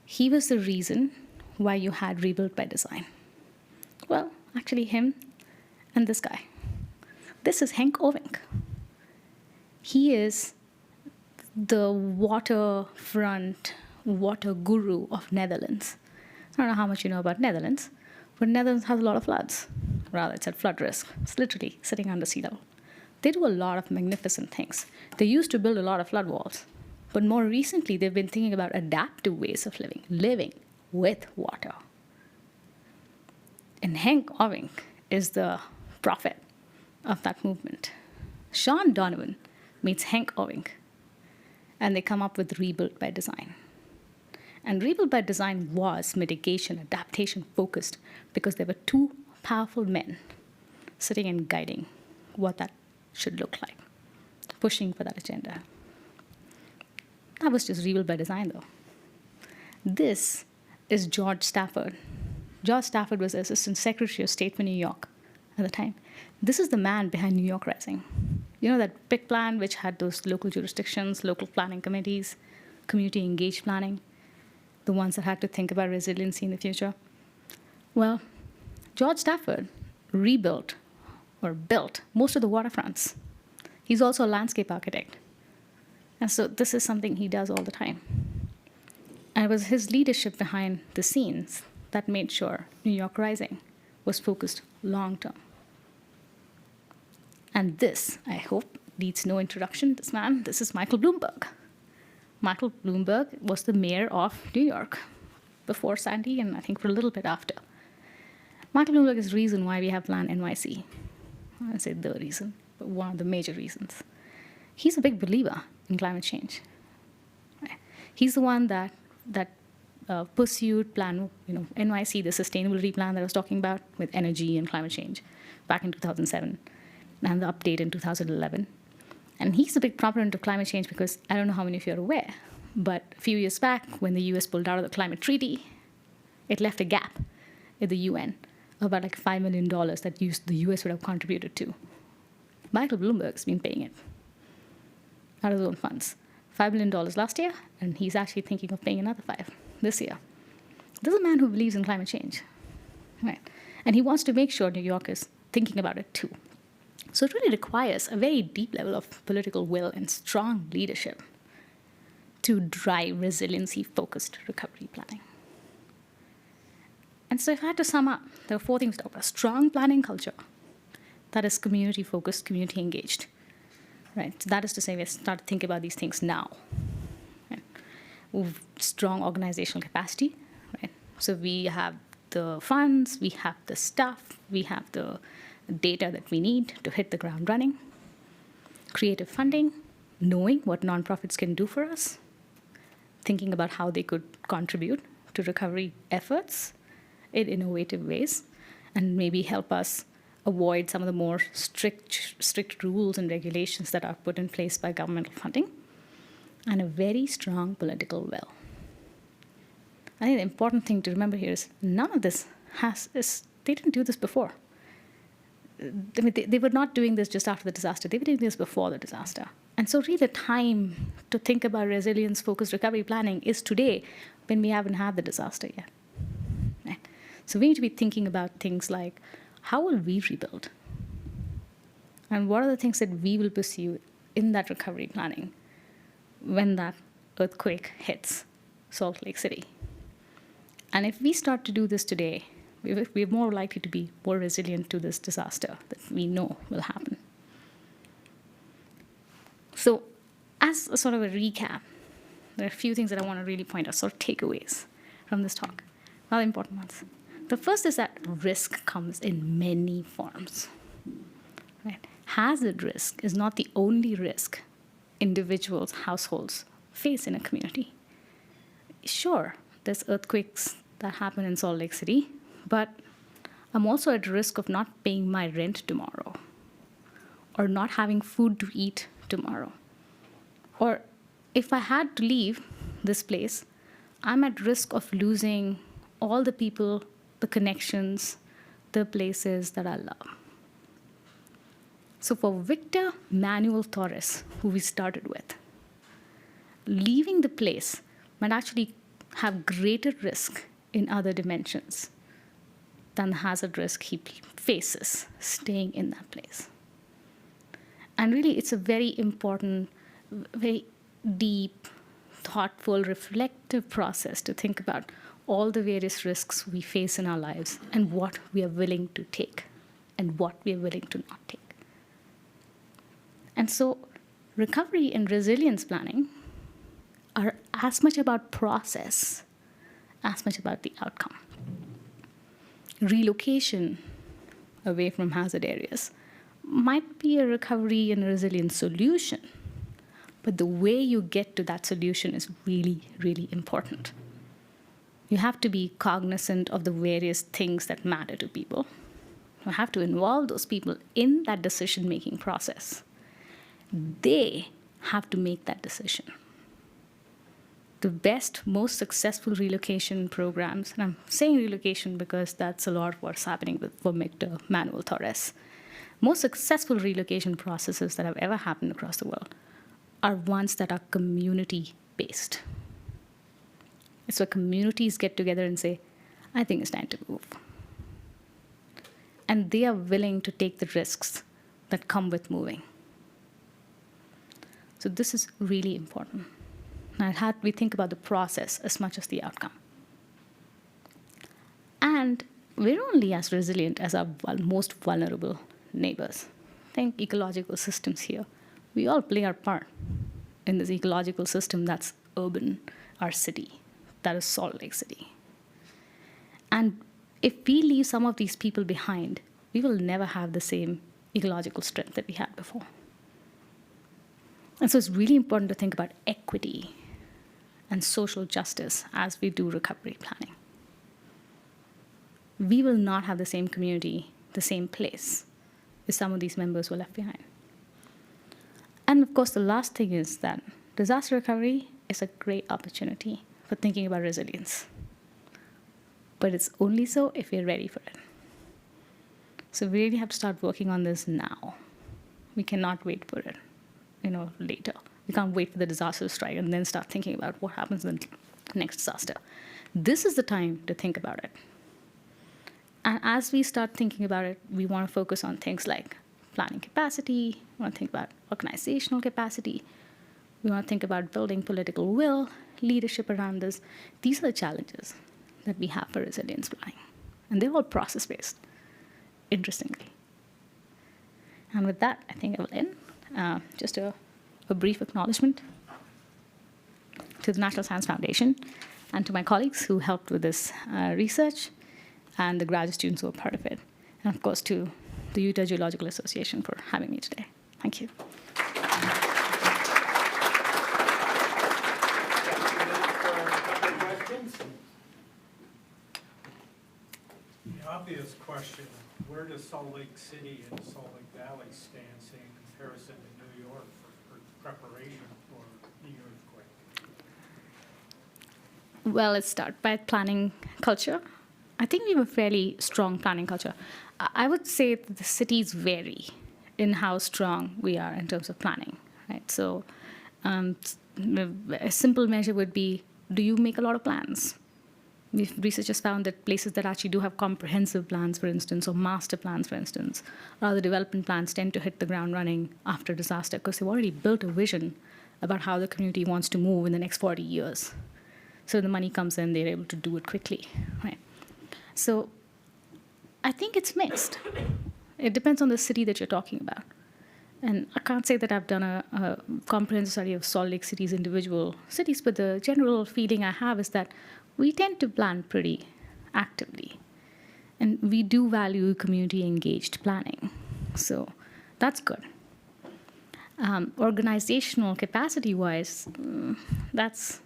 He was the reason why you had Rebuilt by Design. Well, actually him and this guy. This is Henk Oink. He is the waterfront water guru of Netherlands. I don't know how much you know about Netherlands, but Netherlands has a lot of floods. Rather, it's at flood risk. It's literally sitting under sea level. They do a lot of magnificent things. They used to build a lot of flood walls, but more recently, they've been thinking about adaptive ways of living with water. And Henk Oink is the prophet of that movement. Shaun Donovan meets Henk Oink, and they come up with Rebuilt by Design. And Rebuilt by Design was mitigation, adaptation focused, because there were two powerful men sitting and guiding what that should look like, pushing for that agenda. That was just Rebuilt by Design, though. This is George Stafford. George Stafford was Assistant Secretary of State for New York at the time. This is the man behind New York Rising. You know that big plan which had those local jurisdictions, local planning committees, community engaged planning, the ones that had to think about resiliency in the future? Well, George Stafford rebuilt or built most of the waterfronts. He's also a landscape architect. And so this is something he does all the time. And it was his leadership behind the scenes that made sure New York Rising was focused long term. And this, I hope, needs no introduction. This man, this is Michael Bloomberg. Michael Bloomberg was the mayor of New York before Sandy, and I think for a little bit after. Michael Bloomberg is the reason why we have Plan NYC. I wouldn't say the reason, but one of the major reasons. He's a big believer in climate change. He's the one that pursued Plan, NYC, the sustainability plan that I was talking about with energy and climate change back in 2007, and the update in 2011. And he's a big proponent of climate change because I don't know how many of you are aware, but a few years back when the US pulled out of the climate treaty, it left a gap at the UN of about like $5 million that the US would have contributed to. Michael Bloomberg's been paying it out of his own funds. $5 million last year, and he's actually thinking of paying another $5 million this year. This is a man who believes in climate change, right? And he wants to make sure New York is thinking about it too. So it really requires a very deep level of political will and strong leadership to drive resiliency-focused recovery planning. And so if I had to sum up, there are 4 things to talk about. Strong planning culture that is community-focused, community-engaged. Right? So that is to say, we start to think about these things now. Right? Strong organizational capacity. Right? So we have the funds, we have the staff, we have the data that we need to hit the ground running. Creative funding, knowing what nonprofits can do for us, thinking about how they could contribute to recovery efforts in innovative ways, and maybe help us avoid some of the more strict rules and regulations that are put in place by governmental funding, and a very strong political will. I think the important thing to remember here is none of this they didn't do this before. I mean, they were not doing this just after the disaster. They were doing this before the disaster. And so really the time to think about resilience-focused recovery planning is today when we haven't had the disaster yet. Right? So we need to be thinking about things like, how will we rebuild? And what are the things that we will pursue in that recovery planning when that earthquake hits Salt Lake City? And if we start to do this today, we're more likely to be more resilient to this disaster that we know will happen. So as a sort of a recap, there are a few things that I want to really point out, sort of takeaways from this talk, rather important ones. The first is that risk comes in many forms. Right? Hazard risk is not the only risk individuals, households face in a community. Sure, there's earthquakes that happen in Salt Lake City, but I'm also at risk of not paying my rent tomorrow, or not having food to eat tomorrow. Or if I had to leave this place, I'm at risk of losing all the people, the connections, the places that I love. So for Victor Manuel Torres, who we started with, leaving the place might actually have greater risk in other dimensions than the hazard risk he faces staying in that place. And really, it's a very important, very deep, thoughtful, reflective process to think about all the various risks we face in our lives and what we are willing to take and what we are willing to not take. And so recovery and resilience planning are as much about process as much about the outcome. Relocation away from hazard areas might be a recovery and resilience solution, but the way you get to that solution is really, really important. You have to be cognizant of the various things that matter to people. You have to involve those people in that decision-making process. They have to make that decision. The best, most successful relocation programs, and I'm saying relocation because that's a lot of what's happening for Victor Manuel Torres. Most successful relocation processes that have ever happened across the world are ones that are community-based. It's where communities get together and say, I think it's time to move. And they are willing to take the risks that come with moving. So this is really important. Now, we think about the process as much as the outcome. And we're only as resilient as our most vulnerable neighbors. Think ecological systems here. We all play our part in this ecological system that's urban, our city, that is Salt Lake City. And if we leave some of these people behind, we will never have the same ecological strength that we had before. And so it's really important to think about equity and social justice as we do recovery planning. We will not have the same community, the same place, if some of these members were left behind. And of course, the last thing is that disaster recovery is a great opportunity for thinking about resilience. But it's only so if we're ready for it. So we really have to start working on this now. We cannot wait for it, later. We can't wait for the disaster to strike and then start thinking about what happens in the next disaster. This is the time to think about it. And as we start thinking about it, we want to focus on things like planning capacity, we want to think about organizational capacity, we want to think about building political will, leadership around this. These are the challenges that we have for resilience planning. And they're all process-based, interestingly. And with that, I think I will end. Just a brief acknowledgement to the National Science Foundation and to my colleagues who helped with this research and the graduate students who are part of it. And of course, to the Utah Geological Association for having me today. Thank you.
The obvious question, where does Salt Lake City and Salt Lake Valley stand, say, in comparison to New York for preparation for the earthquake?
Well, let's start by planning culture. I think we have a fairly strong planning culture. I would say that the cities vary in how strong we are in terms of planning, right? So a simple measure would be, do you make a lot of plans? Research has found that places that actually do have comprehensive plans, for instance, or master plans, for instance, or the development plans tend to hit the ground running after disaster because they've already built a vision about how the community wants to move in the next 40 years. So the money comes in, they're able to do it quickly, right? So I think it's mixed. It depends on the city that you're talking about. And I can't say that I've done a comprehensive study of Salt Lake City's individual cities, but the general feeling I have is that we tend to plan pretty actively. And we do value community-engaged planning. So that's good. Organizational capacity-wise, that's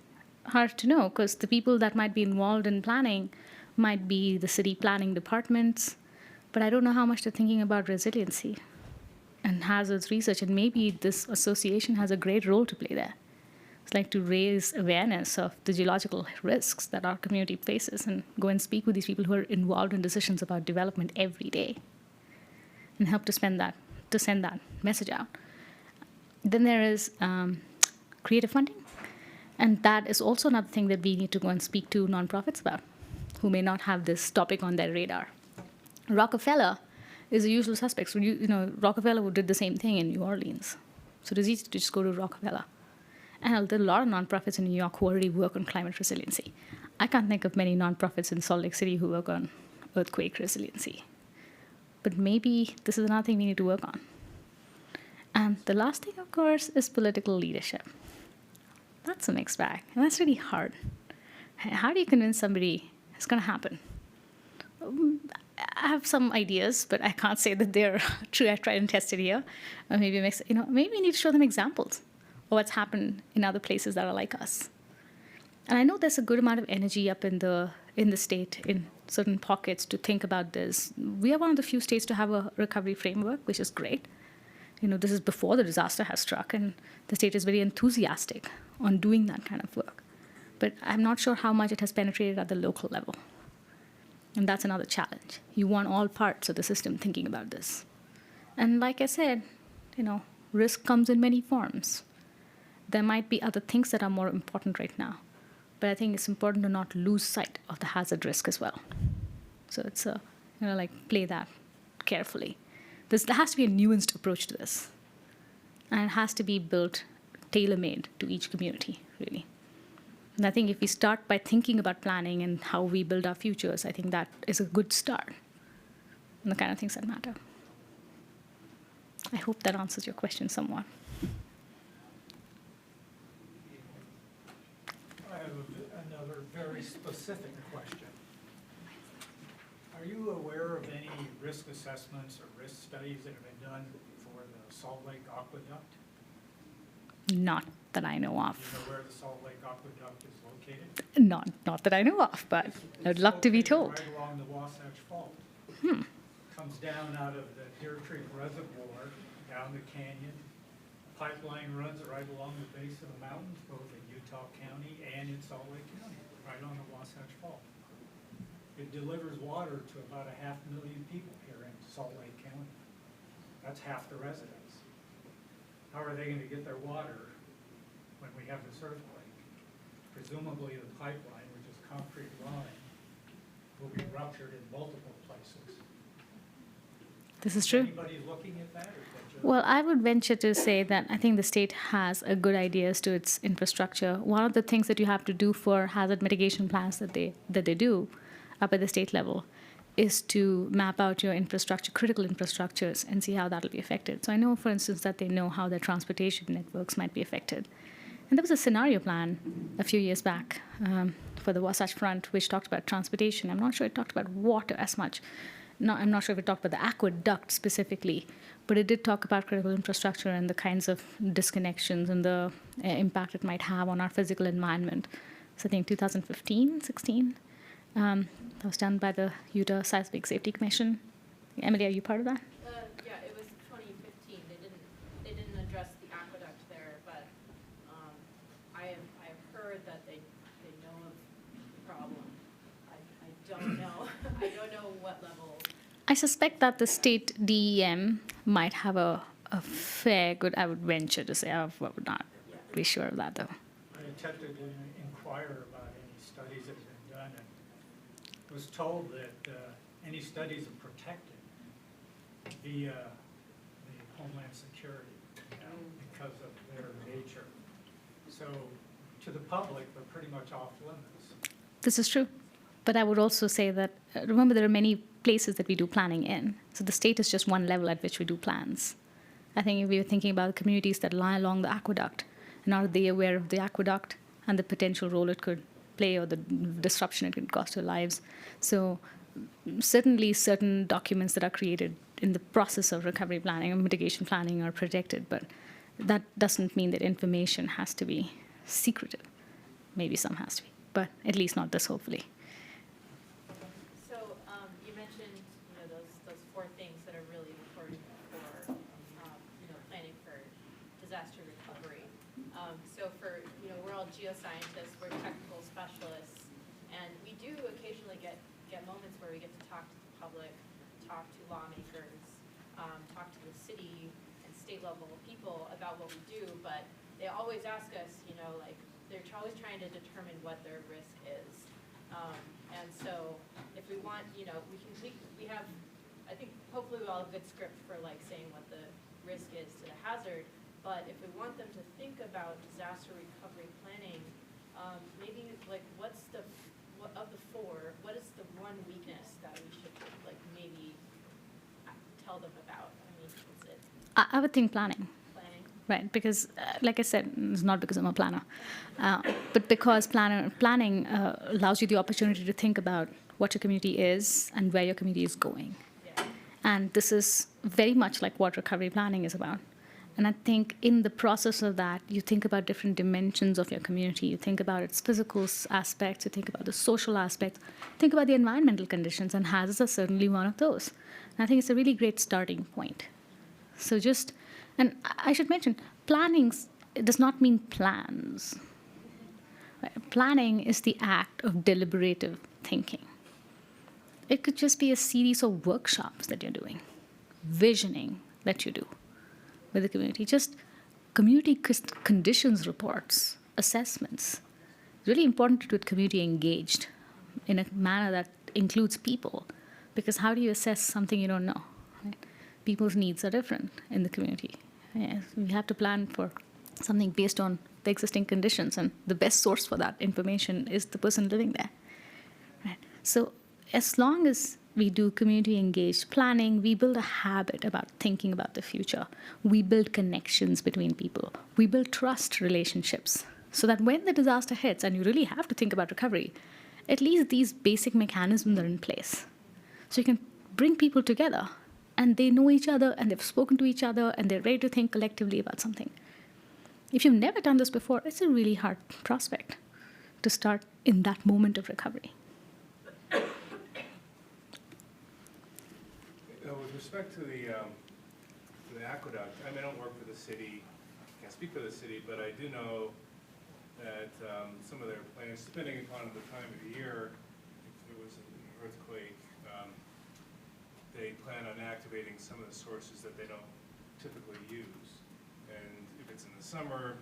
hard to know because the people that might be involved in planning might be the city planning departments, but I don't know how much they're thinking about resiliency and hazards research, and maybe this association has a great role to play there. It's like to raise awareness of the geological risks that our community faces and go and speak with these people who are involved in decisions about development every day and help to send that message out. Then there is creative funding, and that is also another thing that we need to go and speak to nonprofits about who may not have this topic on their radar. Rockefeller is a usual suspect. So, Rockefeller did the same thing in New Orleans. So it is easy to just go to Rockefeller. And there are a lot of nonprofits in New York who already work on climate resiliency. I can't think of many nonprofits in Salt Lake City who work on earthquake resiliency. But maybe this is another thing we need to work on. And the last thing, of course, is political leadership. That's a mixed bag, and that's really hard. How do you convince somebody it's going to happen? I have some ideas, but I can't say that they're true. I tried and tested here. Or maybe maybe we need to show them examples of what's happened in other places that are like us. And I know there's a good amount of energy up in the state, in certain pockets, to think about this. We are one of the few states to have a recovery framework, which is great. This is before the disaster has struck, and the state is very enthusiastic on doing that kind of work. But I'm not sure how much it has penetrated at the local level. And that's another challenge. You want all parts of the system thinking about this. And like I said, risk comes in many forms. There might be other things that are more important right now. But I think it's important to not lose sight of the hazard risk as well. So it's play that carefully. There has to be a nuanced approach to this. And it has to be built tailor-made to each community, really. And I think if we start by thinking about planning and how we build our futures, I think that is a good start and the kind of things that matter. I hope that answers your question somewhat.
I have another very specific question. Are you aware of any risk assessments or risk studies that have been done for the Salt Lake Aqueduct?
Not that I know of.
Do you know where the Salt Lake Aqueduct is located?
Not that I know of, but I'd love to be told.
Right along the Wasatch Fault. Comes down out of the Deer Creek Reservoir, down the canyon. Pipeline runs right along the base of the mountains, both in Utah County and in Salt Lake County, right on the Wasatch Fault. It delivers water to about 500,000 people here in Salt Lake County. That's half the residents. How are they going to get their water when we have this earthquake? Presumably the pipeline, which is concrete line, will be ruptured in multiple places.
This is true.
Anybody looking at that? Or is that just
Well, I would venture to say that I think the state has a good ideas to its infrastructure. One of the things that you have to do for hazard mitigation plans that they do up at the state level is to map out your infrastructure, critical infrastructures, and see how that will be affected. So I know, for instance, that they know how their transportation networks might be affected. And there was a scenario plan a few years back for the Wasatch Front, which talked about transportation. I'm not sure it talked about water as much. No, I'm not sure if it talked about the aqueduct specifically, but it did talk about critical infrastructure and the kinds of disconnections and the impact it might have on our physical environment. So I think 2015, 16. That was done by the Utah Seismic Safety Commission. Emily, are you part of that?
Yeah, it was 2015. They didn't address the aqueduct there, but I've heard that they know of the problem. I don't know. I don't know what level.
I suspect that the state DEM might have a fair good, I would venture to say. I would not be sure of that, though.
I attempted to inquire about any studies that have been done, and was told that any studies are protected via the Homeland Security because of their nature. So to the public, they're pretty much off limits.
This is true. But I would also say that, remember, there are many places that we do planning in. So the state is just one level at which we do plans. I think if we were thinking about the communities that lie along the aqueduct, and are they aware of the aqueduct and the potential role it could play or the disruption it could cause to their lives? So certainly certain documents that are created in the process of recovery planning and mitigation planning are protected, but that doesn't mean that information has to be secretive. maybe some has to be, but at least not this, hopefully.
So, you mentioned, those four things that are really important for, planning for disaster recovery. So we're all geoscientists, we're technical specialists, and we do occasionally get moments where we get to talk to the public, talk to lawmakers, talk to the city and state level people about what we do, but they always ask us, they're always trying to determine what their risk is. And so if we want, we have, I think hopefully we all have a good script for saying what the risk is to the hazard, but if we want them to think about disaster recovery planning, maybe of the four, what is the one weakness that we should maybe tell them about? Is it
I would think planning.
planning?
Right, because like I said, it's not because I'm a planner, but because planning allows you the opportunity to think about what your community is and where your community is going.
Yeah.
And this is very much like what recovery planning is about. And I think in the process of that, you think about different dimensions of your community. You think about its physical aspects, you think about the social aspects, think about the environmental conditions, and hazards are certainly one of those. And I think it's a really great starting point. So and I should mention, planning does not mean plans. Right? Planning is the act of deliberative thinking. It could just be a series of workshops that you're doing, visioning that you do with the community, just community conditions reports, assessments. It's really important to get community engaged in a manner that includes people, because how do you assess something you don't know? Right? People's needs are different in the community. Yes, we have to plan for something based on the existing conditions, and the best source for that information is the person living there. Right? So as long as we do community engaged planning, we build a habit about thinking about the future. We build connections between people. We build trust relationships so that when the disaster hits and you really have to think about recovery, at least these basic mechanisms are in place. So you can bring people together and they know each other and they've spoken to each other and they're ready to think collectively about something. If you've never done this before, it's a really hard prospect to start in that moment of recovery.
With respect to the aqueduct, I don't work for the city, can't speak for the city, but I do know that some of their plans, depending upon the time of the year, if there was an earthquake, they plan on activating some of the sources that they don't typically use. And if it's in the summer,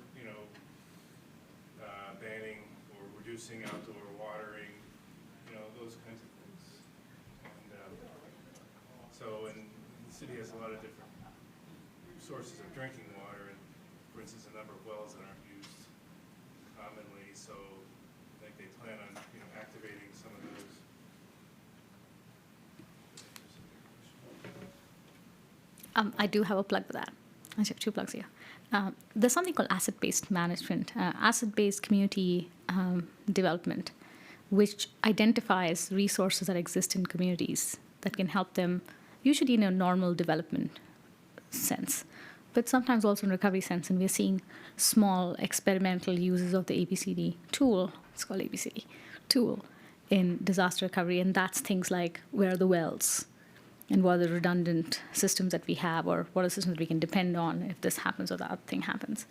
banning or reducing outdoor watering, those kinds of things. And the city has a lot of different sources of drinking water, and for instance, a number of wells that aren't used commonly, so I think they plan on, activating some of those.
I do have a plug for that. I have two plugs here. There's something called asset-based management, asset-based community development, which identifies resources that exist in communities that can help them, usually in a normal development sense, but sometimes also in recovery sense. And we're seeing small experimental uses of the ABCD tool, it's called ABCD tool, in disaster recovery. And that's things like, where are the wells? And what are the redundant systems that we have, or what are systems we can depend on if this happens or that other thing happens?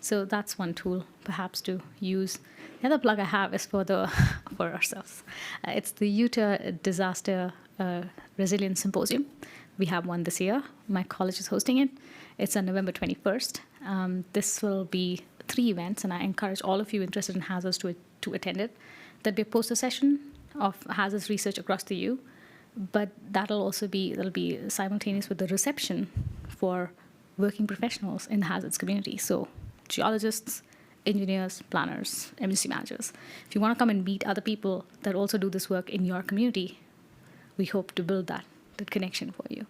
So that's one tool perhaps to use. The other plug I have is for ourselves. It's the Utah Disaster Resilience Symposium. We have one this year. My college is hosting it. It's on November 21st. This will be 3 events, and I encourage all of you interested in hazards to attend it. There'll be a poster session of hazards research across the U, but that'll be simultaneous with the reception for working professionals in the hazards community. So geologists, engineers, planners, emergency managers. If you want to come and meet other people that also do this work in your community, we hope to build that connection for you.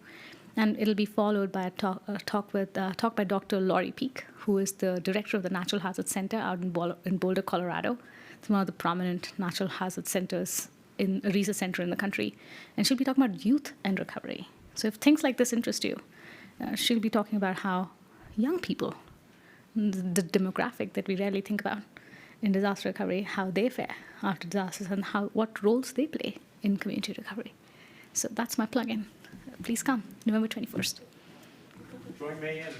And it'll be followed by a talk by Dr. Laurie Peak, who is the director of the Natural Hazard Center out in Boulder, Colorado. It's one of the prominent natural hazard centers, in a research center in the country. And she'll be talking about youth and recovery. So if things like this interest you, she'll be talking about how young people, the demographic that we rarely think about, in disaster recovery, how they fare after disasters, and what roles they play in community recovery. So that's my plug-in. Please come, November 21st.
Join me in